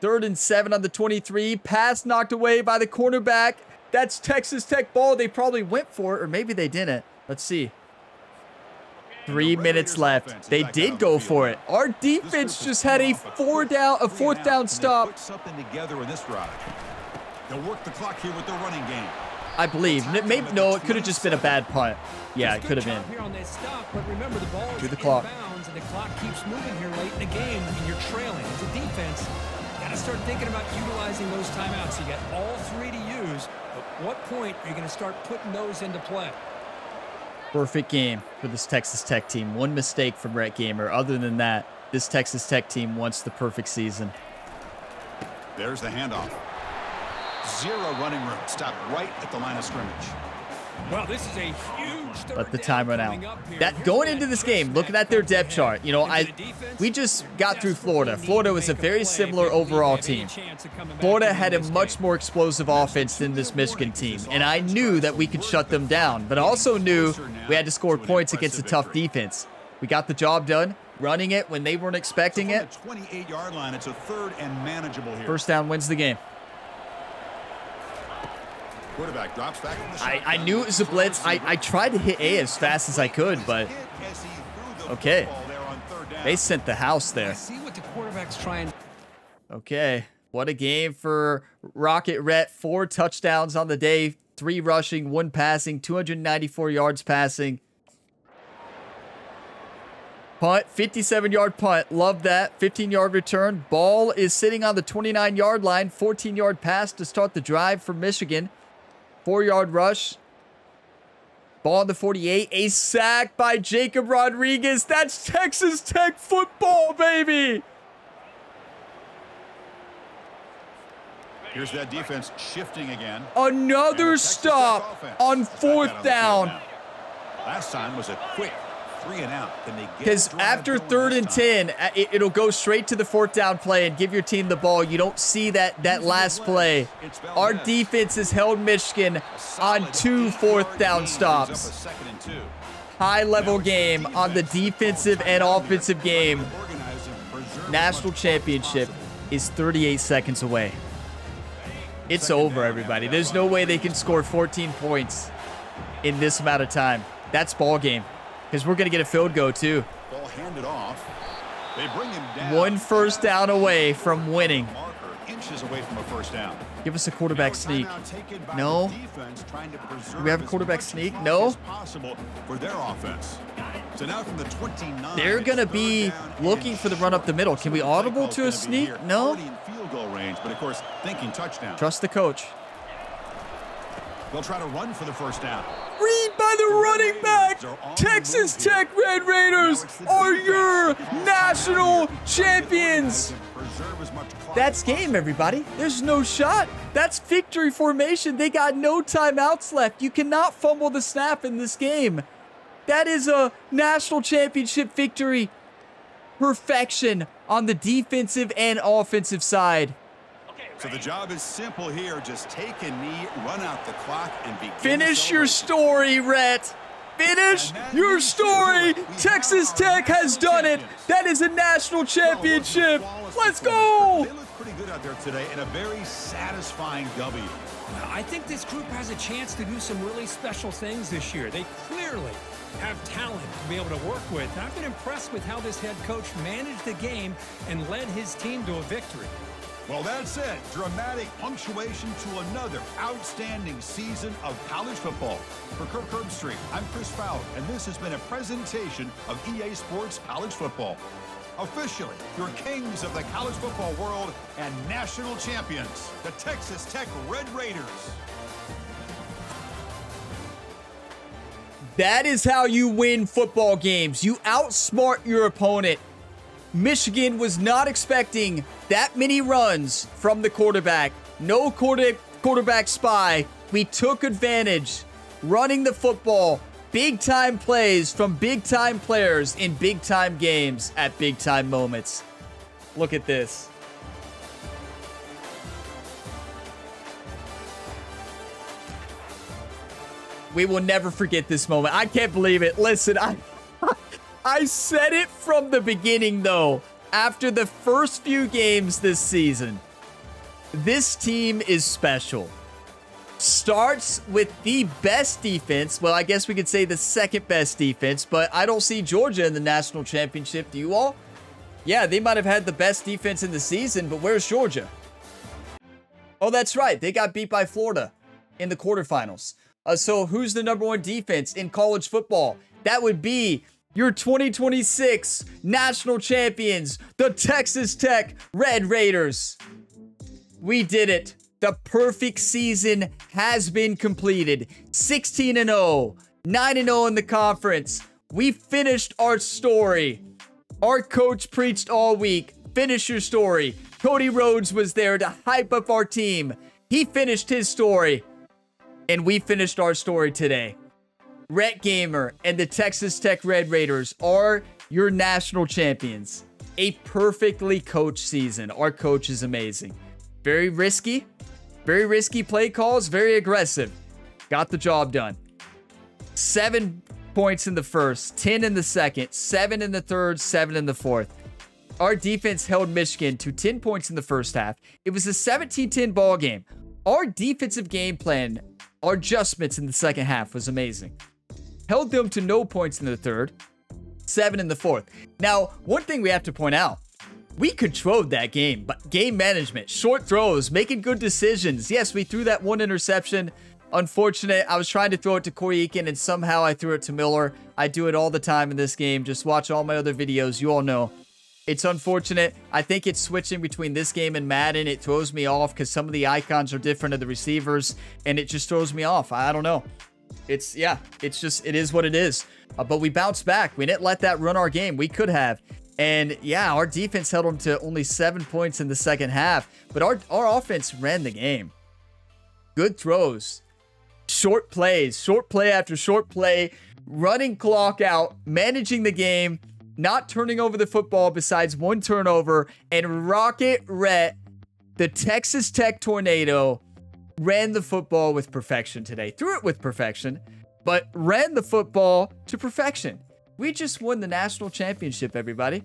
Speaker 1: 3rd and 7 on the 23. Pass knocked away by the cornerback. That's Texas Tech ball. They probably went for it, or maybe they didn't. Let's see. 3 minutes left. They did go for it. Our defense just had a 4th down stop.
Speaker 2: Put something together in this drive. They'll work the clock here with their running game.
Speaker 1: I believe. Maybe, no, it could have just been a bad punt. Yeah, it could have been.
Speaker 3: Here on this stop, but remember the ball
Speaker 1: to the clock.
Speaker 3: Bounds, and the clock keeps moving here late in the game, and you're trailing. As a defense, you Got to start thinking about utilizing those timeouts. You got all 3 to use. At what point are you going to start putting those into play?
Speaker 1: Perfect game for this Texas Tech team. One mistake from Rhett Gamer. Other than that, this Texas Tech team wants the perfect season.
Speaker 2: There's the handoff. 0 running room. Stop right at the line of scrimmage.
Speaker 3: Well, this is a huge
Speaker 1: Let the time run out. That going into this game, looking at their depth chart, you know, we just got through Florida. Florida was a very similar overall team. Florida had a much more explosive offense than this Michigan team, and I knew that we could shut them down, but I also knew we had to score points against a tough defense. We got the job done, running it when they weren't expecting it.
Speaker 2: 28-yard line. It's a 3rd and manageable here.
Speaker 1: First down wins the game.
Speaker 2: Quarterback drops back in the
Speaker 1: I knew it was a blitz. I tried to hit A as fast as I could, but okay. They sent the house there.
Speaker 3: See what the quarterback's trying.
Speaker 1: Okay. What a game for Rocket Rhett. 4 touchdowns on the day, 3 rushing, 1 passing, 294 yards passing. Punt, 57-yard punt. Love that. 15-yard return. Ball is sitting on the 29-yard line. 14-yard pass to start the drive for Michigan. 4-yard rush. Ball on the 48. A sack by Jacob Rodriguez. That's Texas Tech football, baby.
Speaker 2: Here's that defense shifting again.
Speaker 1: Another stop on 4th down.
Speaker 2: Last time was a quick 3 and out.
Speaker 1: Because after 3rd and 10, it'll go straight to the 4th down play and give your team the ball. You don't see that last play. Our defense has held Michigan on 2 4th down stops. High-level game on the defensive and offensive game. National championship is 38 seconds away. It's over, everybody. There's no way they can score 14 points in this amount of time. That's ball game. Because we're going to get a field goal, too.
Speaker 2: Ball handed off. They bring him down.
Speaker 1: 1 first down away from winning.
Speaker 2: Inches away from a first down.
Speaker 1: Give us a quarterback sneak. No. Do we have a quarterback sneak? No.
Speaker 2: For their offense. So now from the 29,
Speaker 1: they're going to be looking for the run up the middle. Can we audible to a sneak? No.
Speaker 2: Field goal range, but of course, thinking touchdown.
Speaker 1: Trust the coach.
Speaker 2: They'll try to run for the first down.
Speaker 1: Read by the running back. Texas Tech Red Raiders are your national champions. That's game, everybody. There's no shot. That's victory formation. They got no timeouts left. You cannot fumble the snap in this game. That is a national championship victory. Perfection on the defensive and offensive side.
Speaker 2: So the job is simple here. Just take a knee, run out the clock, and begin.
Speaker 1: Finish your story, Rhett. Finish your story. Texas Tech has done it. That is a national championship. Let's go.
Speaker 2: They look pretty good out there today in a very satisfying W.
Speaker 3: I think this group has a chance to do some really special things this year. They clearly have talent to be able to work with. And I've been impressed with how this head coach managed the game and led his team to a victory.
Speaker 2: Well, that's it. Dramatic punctuation to another outstanding season of college football. For Kirk Herbstreit, I'm Chris Fowler, and this has been a presentation of EA Sports College Football. Officially, your kings of the college football world and national champions, the Texas Tech Red Raiders.
Speaker 1: That is how you win football games. You outsmart your opponent. Michigan was not expecting that many runs from the quarterback. No quarterback spy. We took advantage, running the football. Big-time plays from big-time players in big-time games at big-time moments. Look at this. We will never forget this moment. I can't believe it. Listen, I said it from the beginning, though. After the first few games this season, this team is special. Starts with the best defense. Well, I guess we could say the second best defense, but I don't see Georgia in the national championship. Do you all? Yeah, they might have had the best defense in the season, but where's Georgia? Oh, that's right. They got beat by Florida in the quarterfinals. So who's the #1 defense in college football? That would be your 2026 national champions, the Texas Tech Red Raiders. We did it. The perfect season has been completed. 16-0, 9-0 in the conference. We finished our story. Our coach preached all week. Finish your story. Cody Rhodes was there to hype up our team. He finished his story. And we finished our story today. Rhett Gamer and the Texas Tech Red Raiders are your national champions. A perfectly coached season. Our coach is amazing. Very risky play calls, very aggressive. Got the job done. 7 points in the first, 10 in the second, 7 in the third, 7 in the fourth. Our defense held Michigan to 10 points in the first half. It was a 17-10 ball game. Our defensive game plan, our adjustments in the second half was amazing. Held them to no points in the third, 7 in the fourth. Now, one thing we have to point out, we controlled that game, but game management, short throws, making good decisions. Yes, we threw that one interception. Unfortunate. I was trying to throw it to Corey Eakin, and somehow I threw it to Miller. I do it all the time in this game. Just watch all my other videos. You all know. It's unfortunate. I think it's switching between this game and Madden. It throws me off because some of the icons are different of the receivers, and it just throws me off. I don't know. It is what it is. But we bounced back. We didn't let that run our game. We could have. And yeah, our defense held them to only 7 points in the second half. But our offense ran the game. Good throws. Short plays. Short play after short play. Running clock out. Managing the game. Not turning over the football besides one turnover. And Rocket Rhett, the Texas Tech Tornado, ran the football with perfection today. Threw it with perfection, but ran the football to perfection. We just won the national championship, everybody.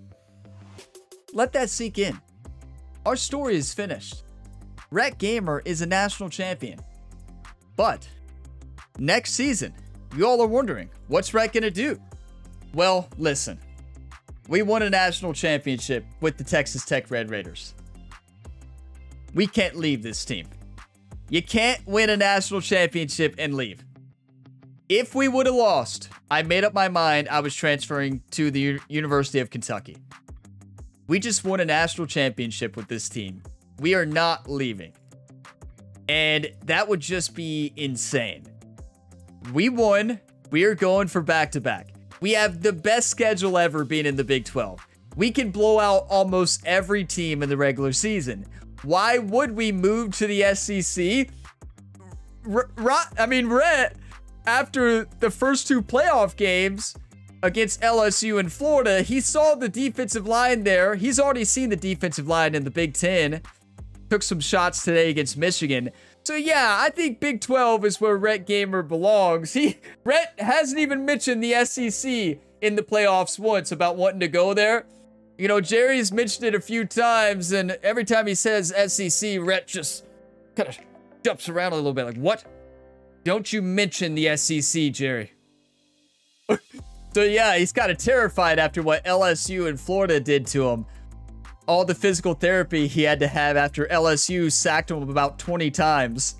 Speaker 1: Let that sink in. Our story is finished. Rhett Gamer is a national champion. But next season, you all are wondering, what's Rhett going to do? Well, listen. We won a national championship with the Texas Tech Red Raiders. We can't leave this team. You can't win a national championship and leave. If we would have lost, I made up my mind I was transferring to the University of Kentucky. We just won a national championship with this team. We are not leaving. And that would just be insane. We won. We are going for back-to-back. We have the best schedule ever being in the Big 12. We can blow out almost every team in the regular season. Why would we move to the SEC? Rhett, after the first 2 playoff games against LSU and Florida, he saw the defensive line there. He's already seen the defensive line in the Big 10. Took some shots today against Michigan. So yeah, I think Big 12 is where Rhett Gamer belongs. Rhett hasn't even mentioned the SEC in the playoffs once about wanting to go there. You know, Jerry's mentioned it a few times, and every time he says SEC, Rhett just kind of jumps around a little bit. Like, what? Don't you mention the SEC, Jerry. So yeah, he's kind of terrified after what LSU and Florida did to him. All the physical therapy he had to have after LSU sacked him about 20 times.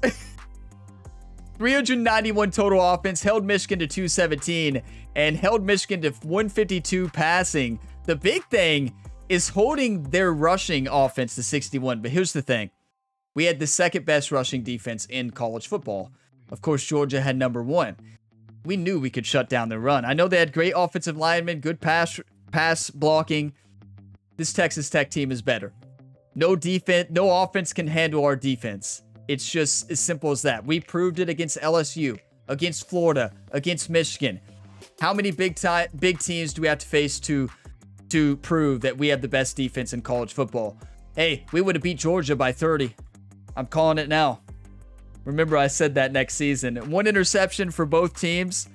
Speaker 1: 391 total offense, held Michigan to 217, and held Michigan to 152 passing. The big thing is holding their rushing offense to 61. But here's the thing. We had the second best rushing defense in college football. Of course, Georgia had number 1. We knew we could shut down the run. I know they had great offensive linemen, good pass blocking. This Texas Tech team is better. No offense can handle our defense. It's just as simple as that. We proved it against LSU, against Florida, against Michigan. How many big teams do we have to face to prove that we have the best defense in college football? Hey, we would have beat Georgia by 30. I'm calling it now. Remember, I said that next season. 1 interception for both teams.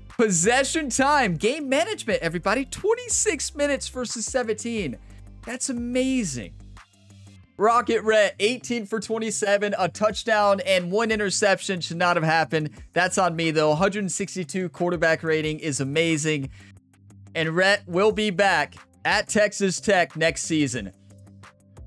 Speaker 1: Possession time. Game management, everybody. 26 minutes versus 17. That's amazing. Rocket Rhett, 18 for 27, a touchdown, and 1 interception. Should not have happened. That's on me, though. 162 quarterback rating is amazing. And Rhett will be back at Texas Tech next season.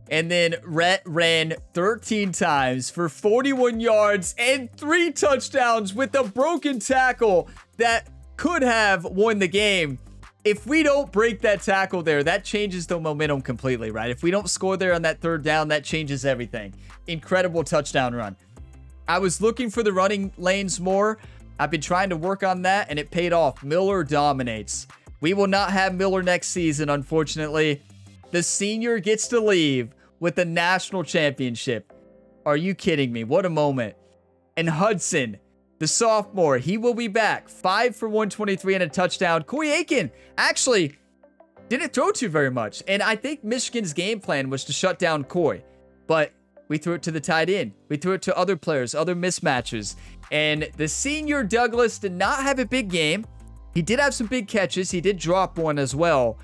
Speaker 1: And then Rhett ran 13 times for 41 yards and 3 touchdowns with a broken tackle that could have won the game if we don't break that tackle there, that changes the momentum completely, right? If we don't score there on that third down, that changes everything. Incredible touchdown run. I was looking for the running lanes more. I've been trying to work on that, and it paid off. Miller dominates. We will not have Miller next season, unfortunately. The senior gets to leave with the national championship. Are you kidding me? What a moment. And Hudson, the sophomore, he will be back. 5 for 123 and a touchdown. Corey Aiken actually didn't throw to very much. And I think Michigan's game plan was to shut down Corey. But we threw it to the tight end. We threw it to other players, other mismatches. And the senior Douglas did not have a big game. He did have some big catches. He did drop one as well.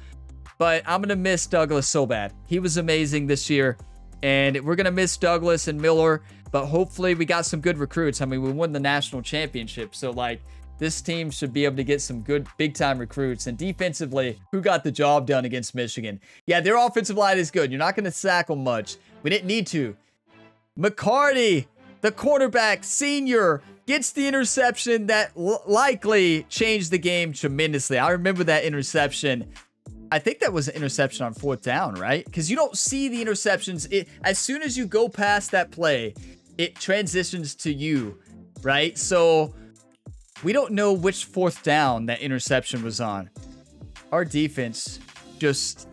Speaker 1: But I'm going to miss Douglas so bad. He was amazing this year. And we're going to miss Douglas and Miller. But hopefully we got some good recruits. I mean, we won the national championship. So, like, this team should be able to get some good big-time recruits. And defensively, who got the job done against Michigan? Yeah, their offensive line is good. You're not going to sack them much. We didn't need to. McCarty, the quarterback, senior, gets the interception that likely changed the game tremendously. I remember that interception. I think that was an interception on 4th down, right? Because you don't see the interceptions. As soon as you go past that play, it transitions to you, right? So we don't know which 4th down that interception was on. Our defense just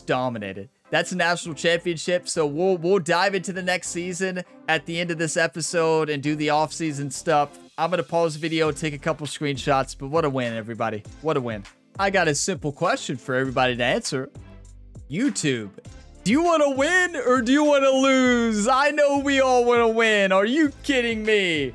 Speaker 1: dominated. That's a national championship, so we'll dive into the next season at the end of this episode and do the offseason stuff. I'm going to pause the video, take a couple screenshots, but what a win, everybody. What a win. I got a simple question for everybody to answer. YouTube, do you want to win or do you want to lose? I know we all want to win. Are you kidding me?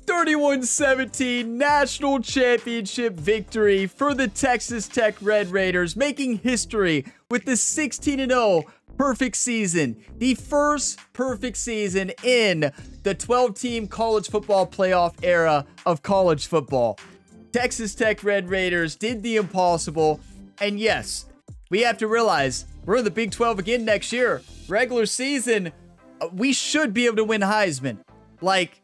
Speaker 1: 31-17 national championship victory for the Texas Tech Red Raiders, making history with the 16-0 perfect season. The first perfect season in the 12-team college football playoff era of college football. Texas Tech Red Raiders did the impossible. And yes, we have to realize we're in the Big 12 again next year. Regular season, we should be able to win Heisman. Like,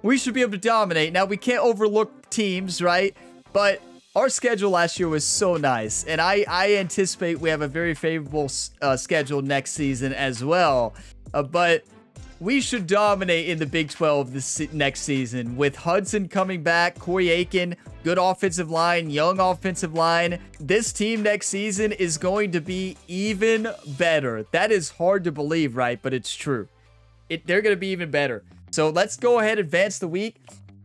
Speaker 1: we should be able to dominate. Now, we can't overlook teams, right? But our schedule last year was so nice. And I anticipate we have a very favorable schedule next season as well. But we should dominate in the Big 12 this next season. With Hudson coming back, Corey Aiken, good offensive line, young offensive line. This team next season is going to be even better. That is hard to believe, right? But it's true. They're going to be even better. So let's go ahead and advance the week.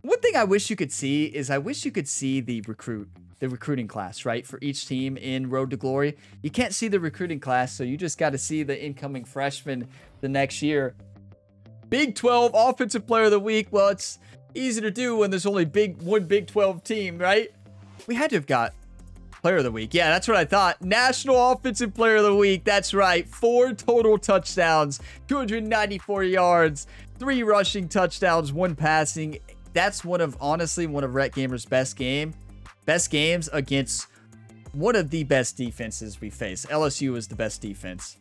Speaker 1: One thing I wish you could see is I wish you could see the recruiting class, right? For each team in Road to Glory. You can't see the recruiting class, so you just got to see the incoming freshmen the next year. Big 12 Offensive Player of the Week. Well, it's easy to do when there's only one Big 12 team, right? We had to have got Player of the Week. Yeah, that's what I thought. National Offensive Player of the Week. That's right. 4 total touchdowns, 294 yards, 3 rushing touchdowns, 1 passing. That's honestly one of Rhett Gamer's best games against one of the best defenses we face. LSU was the best defense.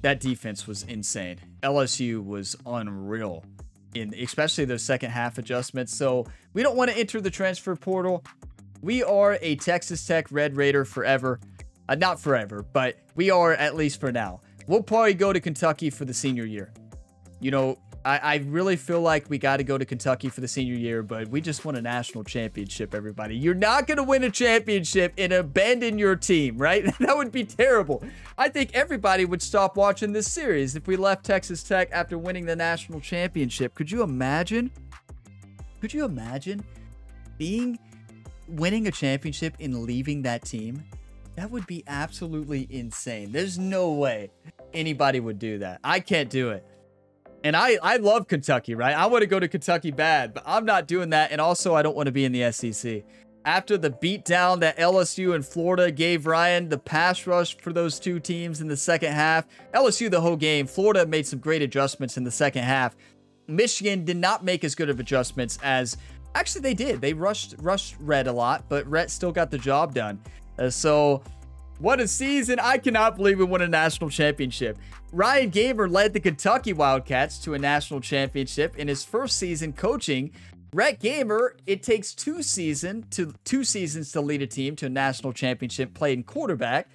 Speaker 1: That defense was insane. LSU was unreal, especially those second half adjustments. So we don't want to enter the transfer portal. We are a Texas Tech Red Raider forever. Not forever, but we are at least for now. We'll probably go to Kentucky for the senior year. You know, I really feel like we got to go to Kentucky for the senior year, but we just won a national championship, everybody. You're not going to win a championship and abandon your team, right? That would be terrible. I think everybody would stop watching this series if we left Texas Tech after winning the national championship. Could you imagine? Could you imagine winning a championship and leaving that team? That would be absolutely insane. There's no way anybody would do that. I can't do it. And I love Kentucky, right? I want to go to Kentucky bad, but I'm not doing that. And also, I don't want to be in the SEC. After the beatdown that LSU and Florida gave Ryan, the pass rush for those two teams in the second half, LSU the whole game, Florida made some great adjustments in the second half. Michigan did not make as good of adjustments as, actually they did. They rushed Rhett a lot, but Rhett still got the job done. So what a season. I cannot believe we won a national championship. Ryan Gamer led the Kentucky Wildcats to a national championship in his first season coaching Rhett Gamer, it takes two seasons to lead a team to a national championship playing quarterback.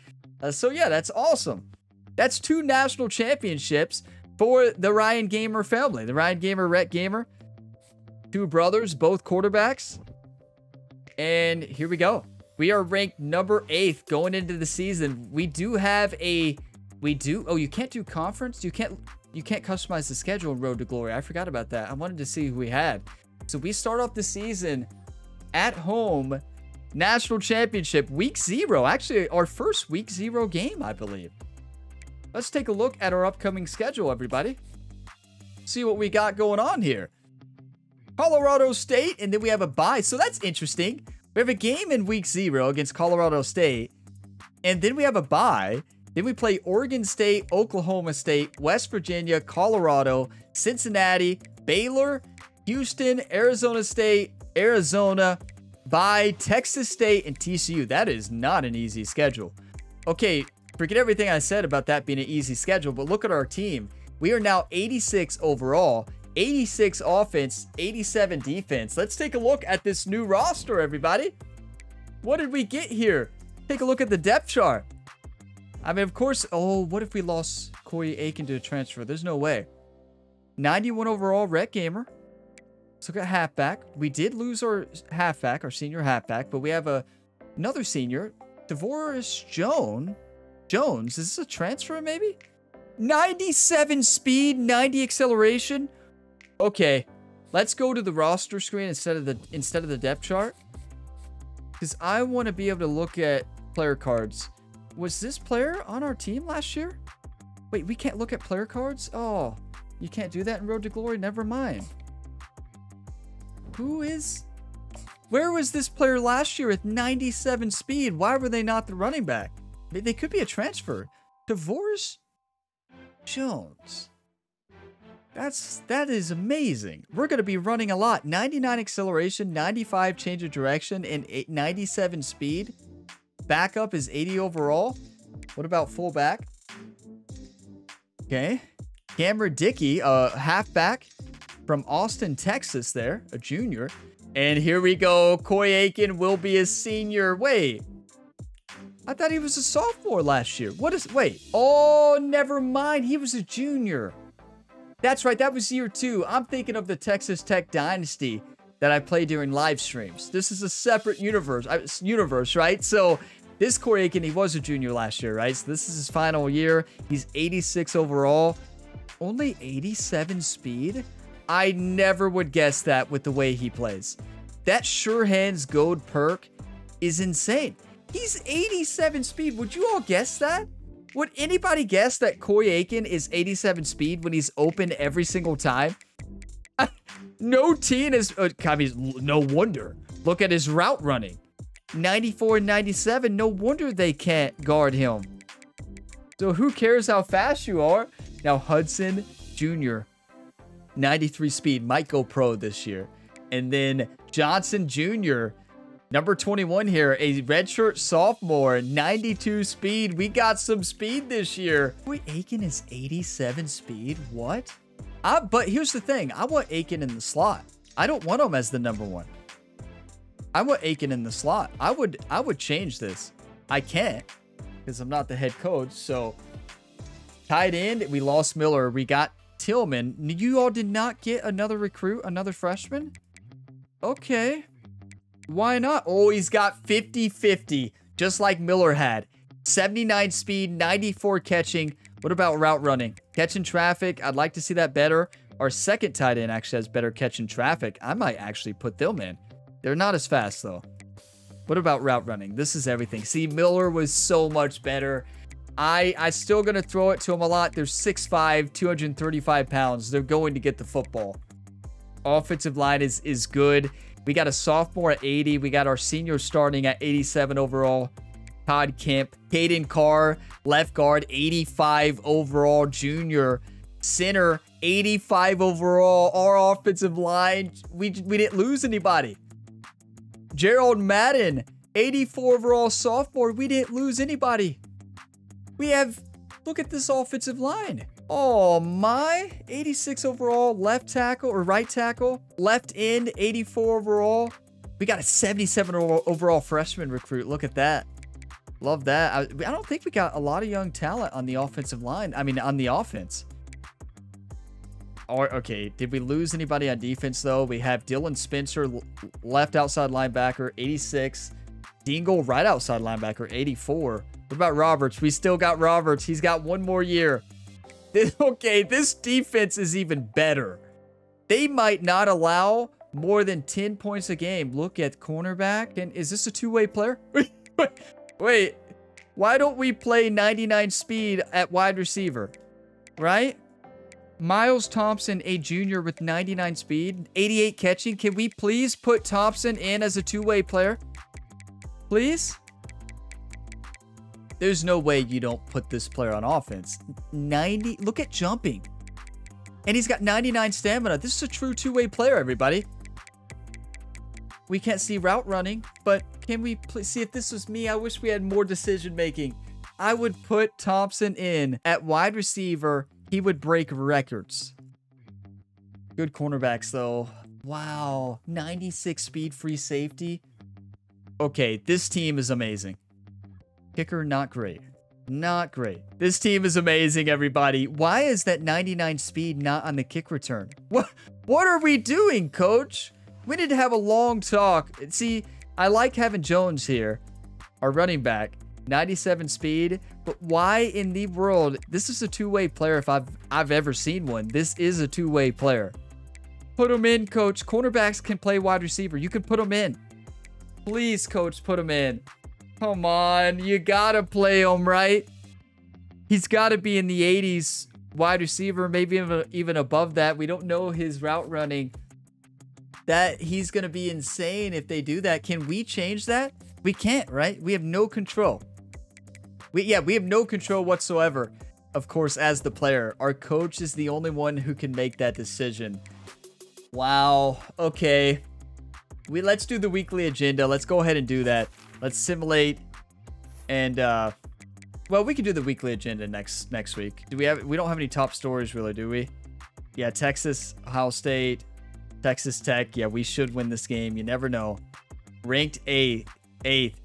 Speaker 1: So yeah, that's awesome. That's 2 national championships for the Ryan Gamer family. The Ryan Gamer, Rhett Gamer. 2 brothers, both quarterbacks. And here we go. We are ranked number 8th going into the season. We do have a... Oh, you can't do conference? You can't customize the schedule in Road to Glory. I forgot about that. I wanted to see who we had. So we start off the season at home, national championship, week 0. Actually, our first week 0 game, I believe. Let's take a look at our upcoming schedule, everybody. See what we got going on here. Colorado State, and then we have a bye. So that's interesting. We have a game in week 0 against Colorado State, and then we have a bye. Then we play Oregon State, Oklahoma State, West Virginia, Colorado, Cincinnati, Baylor, Houston, Arizona State, Arizona, bye, Texas State, and TCU. That is not an easy schedule. Okay, forget everything I said about that being an easy schedule, but look at our team. We are now 86 overall, 86 offense, 87 defense. Let's take a look at this new roster, everybody. What did we get here? Take a look at the depth chart. I mean, of course, oh, what if we lost Corey Aiken to a transfer? There's no way. 91 overall, Rhett Gamer. Let's look at halfback. We did lose our halfback, our senior halfback, but we have another senior, DeVoris Jones. Is this a transfer, maybe? 97 speed, 90 acceleration. Okay, let's go to the roster screen instead of the depth chart, because I want to be able to look at player cards. Was this player on our team last year? Wait, we can't look at player cards? Oh, you can't do that in Road to Glory? Never mind. Where was this player last year with 97 speed? Why were they not the running back? They could be a transfer. DeVoris Jones. That is amazing. We're going to be running a lot. 99 acceleration, 95 change of direction, and 97 speed. Backup is 80 overall. What about fullback? Okay. Cameron Dickey, halfback from Austin, Texas there, a junior. And here we go. Coy Aiken will be a senior. Wait. I thought he was a sophomore last year. Wait. Oh, never mind. He was a junior. That's right. That was year 2. I'm thinking of the Texas Tech Dynasty that I play during live streams. This is a separate universe, right? So this Coy Aiken, he was a junior last year, right? So this is his final year. He's 86 overall. Only 87 speed? I never would guess that with the way he plays. That Sure Hands Gold perk is insane. He's 87 speed. Would you all guess that? Would anybody guess that Coy Aiken is 87 speed when he's open every single time? No teen is... I mean, no wonder. Look at his route running. 94 and 97. No wonder they can't guard him. So who cares how fast you are? Now Hudson Jr. 93 speed. Might go pro this year. And then Johnson Jr. Number 21 here. A redshirt sophomore. 92 speed. We got some speed this year. Coy Aiken is 87 speed. What? But here's the thing. I want Aiken in the slot. I don't want him as the number 1. I want Aiken in the slot. I would change this. I can't because I'm not the head coach. So tight end, we lost Miller. We got Tillman. You all did not get another recruit, another freshman? Okay. Why not? Oh, he's got 50-50, just like Miller had. 79 speed, 94 catching. What about route running? Catching traffic, I'd like to see that better. Our second tight end actually has better catching traffic. I might actually put them in. They're not as fast, though. What about route running? This is everything. See, Miller was so much better. I still going to throw it to him a lot. They're 6'5", 235 pounds. They're going to get the football. Offensive line is good. We got a sophomore at 80. We got our senior starting at 87 overall. Todd Kemp. Caden Carr, left guard, 85 overall. Junior. Center, 85 overall. Our offensive line, we didn't lose anybody. Gerald Madden, 84 overall sophomore. We didn't lose anybody. We have, look at this offensive line. Oh my, 86 overall, left tackle or right tackle, left end, 84 overall. We got a 77 overall freshman recruit. Look at that. Love that. I don't think we got a lot of young talent on the offensive line. I mean, on the offense. Or, okay, did we lose anybody on defense, though? We have Dylan Spencer, left outside linebacker, 86. Dingle, right outside linebacker, 84. What about Roberts? We still got Roberts. He's got one more year. Okay, this defense is even better. They might not allow more than 10 points a game. Look at cornerback. And is this a two-way player? Wait, why don't we play 99 speed at wide receiver? Right? Miles Thompson, a junior with 99 speed, 88 catching. Can we please put Thompson in as a two-way player? Please? There's no way you don't put this player on offense. 90, look at jumping. And he's got 99 stamina. This is a true two-way player, everybody. We can't see route running, but can we please see? If this was me, I wish we had more decision making. I would put Thompson in at wide receiver. He would break records. Good cornerbacks, though. Wow. 96 speed, free safety. Okay, this team is amazing. Kicker, not great. Not great. This team is amazing, everybody. Why is that 99 speed not on the kick return? What are we doing, coach? We need to have a long talk. See, I like having Jones here, our running back. 97 speed, but why in the world? This is a two-way player if I've ever seen one. This is a two-way player. Put him in, coach. Cornerbacks can play wide receiver. You can put him in. Please, coach, put him in. Come on, you gotta play him, right? He's gotta be in the 80s wide receiver, maybe even above that. We don't know his route running. That he's gonna be insane if they do that. Can we change that? We can't, right? We have no control. We have no control whatsoever. Of course, as the player, our coach is the only one who can make that decision. Wow. Okay. Let's do the weekly agenda. Let's go ahead and do that. Let's simulate and well, we can do the weekly agenda next week. We don't have any top stories really, do we? Yeah, Texas, Ohio State, Texas Tech. Yeah, we should win this game. You never know. Ranked eighth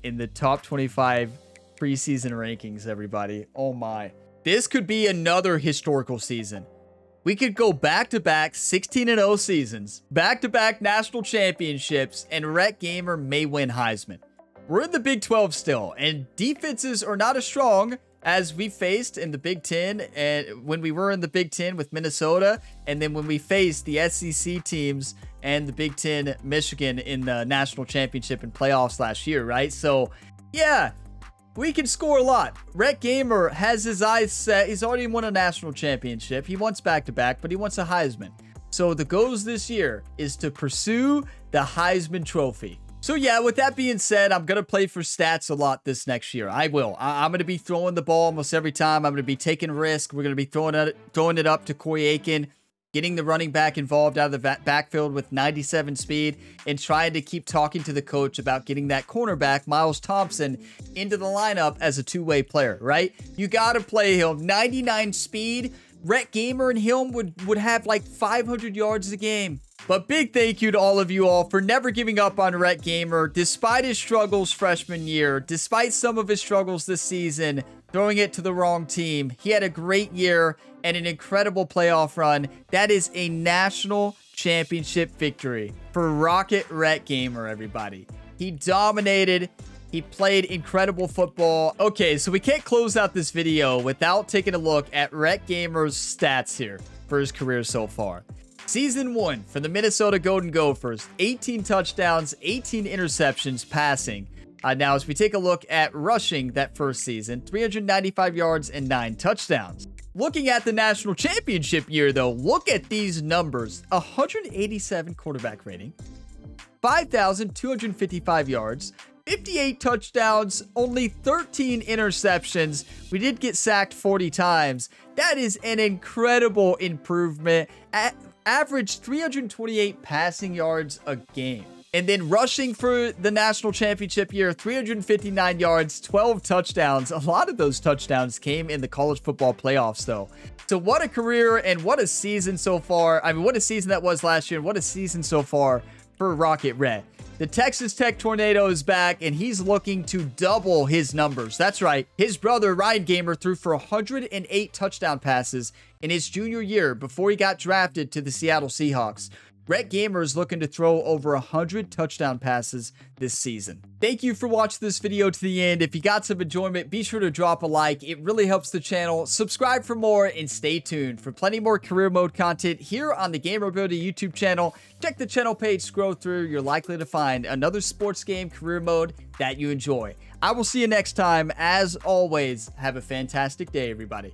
Speaker 1: in the top 25 preseason rankings, everybody. Oh my. This could be another historical season. We could go back-to-back 16-0 seasons, back-to-back national championships, and Rhett Gamer may win Heisman. We're in the Big 12 still, and defenses are not as strong as we faced in the Big 10, and when we were in the Big 10 with Minnesota, and then when we faced the SEC teams and the Big 10 Michigan in the national championship and playoffs last year, right? So, yeah, we can score a lot. Rhett Gamer has his eyes set. He's already won a national championship. He wants back-to-back, but he wants a Heisman. So the goals this year is to pursue the Heisman Trophy. So yeah, with that being said, I'm going to play for stats a lot this next year. I will. I'm going to be throwing the ball almost every time. I'm going to be taking risks. We're going to be throwing it up to Corey Aiken, getting the running back involved out of the backfield with 97 speed, and trying to keep talking to the coach about getting that cornerback, Miles Thompson, into the lineup as a two-way player, right? You got to play him. 99 speed. Rhett Gamer and him would have like 500 yards a game. But big thank you to all of you all for never giving up on Rhett Gamer, despite his struggles freshman year, despite some of his struggles this season, throwing it to the wrong team. He had a great year and an incredible playoff run. That is a national championship victory for Rocket Rhett Gamer, everybody. He dominated. He played incredible football. Okay, so we can't close out this video without taking a look at Rhett Gamer's stats here for his career so far. Season 1 for the Minnesota Golden Gophers, 18 touchdowns, 18 interceptions passing. Now, as we take a look at rushing that first season, 395 yards and 9 touchdowns. Looking at the national championship year, though, look at these numbers. 187 quarterback rating, 5,255 yards, 58 touchdowns, only 13 interceptions. We did get sacked 40 times. That is an incredible improvement. Averaged 328 passing yards a game. And then rushing for the national championship year, 359 yards, 12 touchdowns. A lot of those touchdowns came in the college football playoffs, though. So what a career and what a season so far. I mean, what a season that was last year and what a season so far for Rocket Rhett. The Texas Tech Tornado is back, and he's looking to double his numbers. That's right. His brother, Ryan Gamer, threw for 108 touchdown passes in his junior year before he got drafted to the Seattle Seahawks. Rhett Gamer is looking to throw over 100 touchdown passes this season. Thank you for watching this video to the end. If you got some enjoyment, be sure to drop a like. It really helps the channel. Subscribe for more and stay tuned for plenty more career mode content here on the Gamer Ability YouTube channel. Check the channel page, scroll through. You're likely to find another sports game career mode that you enjoy. I will see you next time. As always, have a fantastic day, everybody.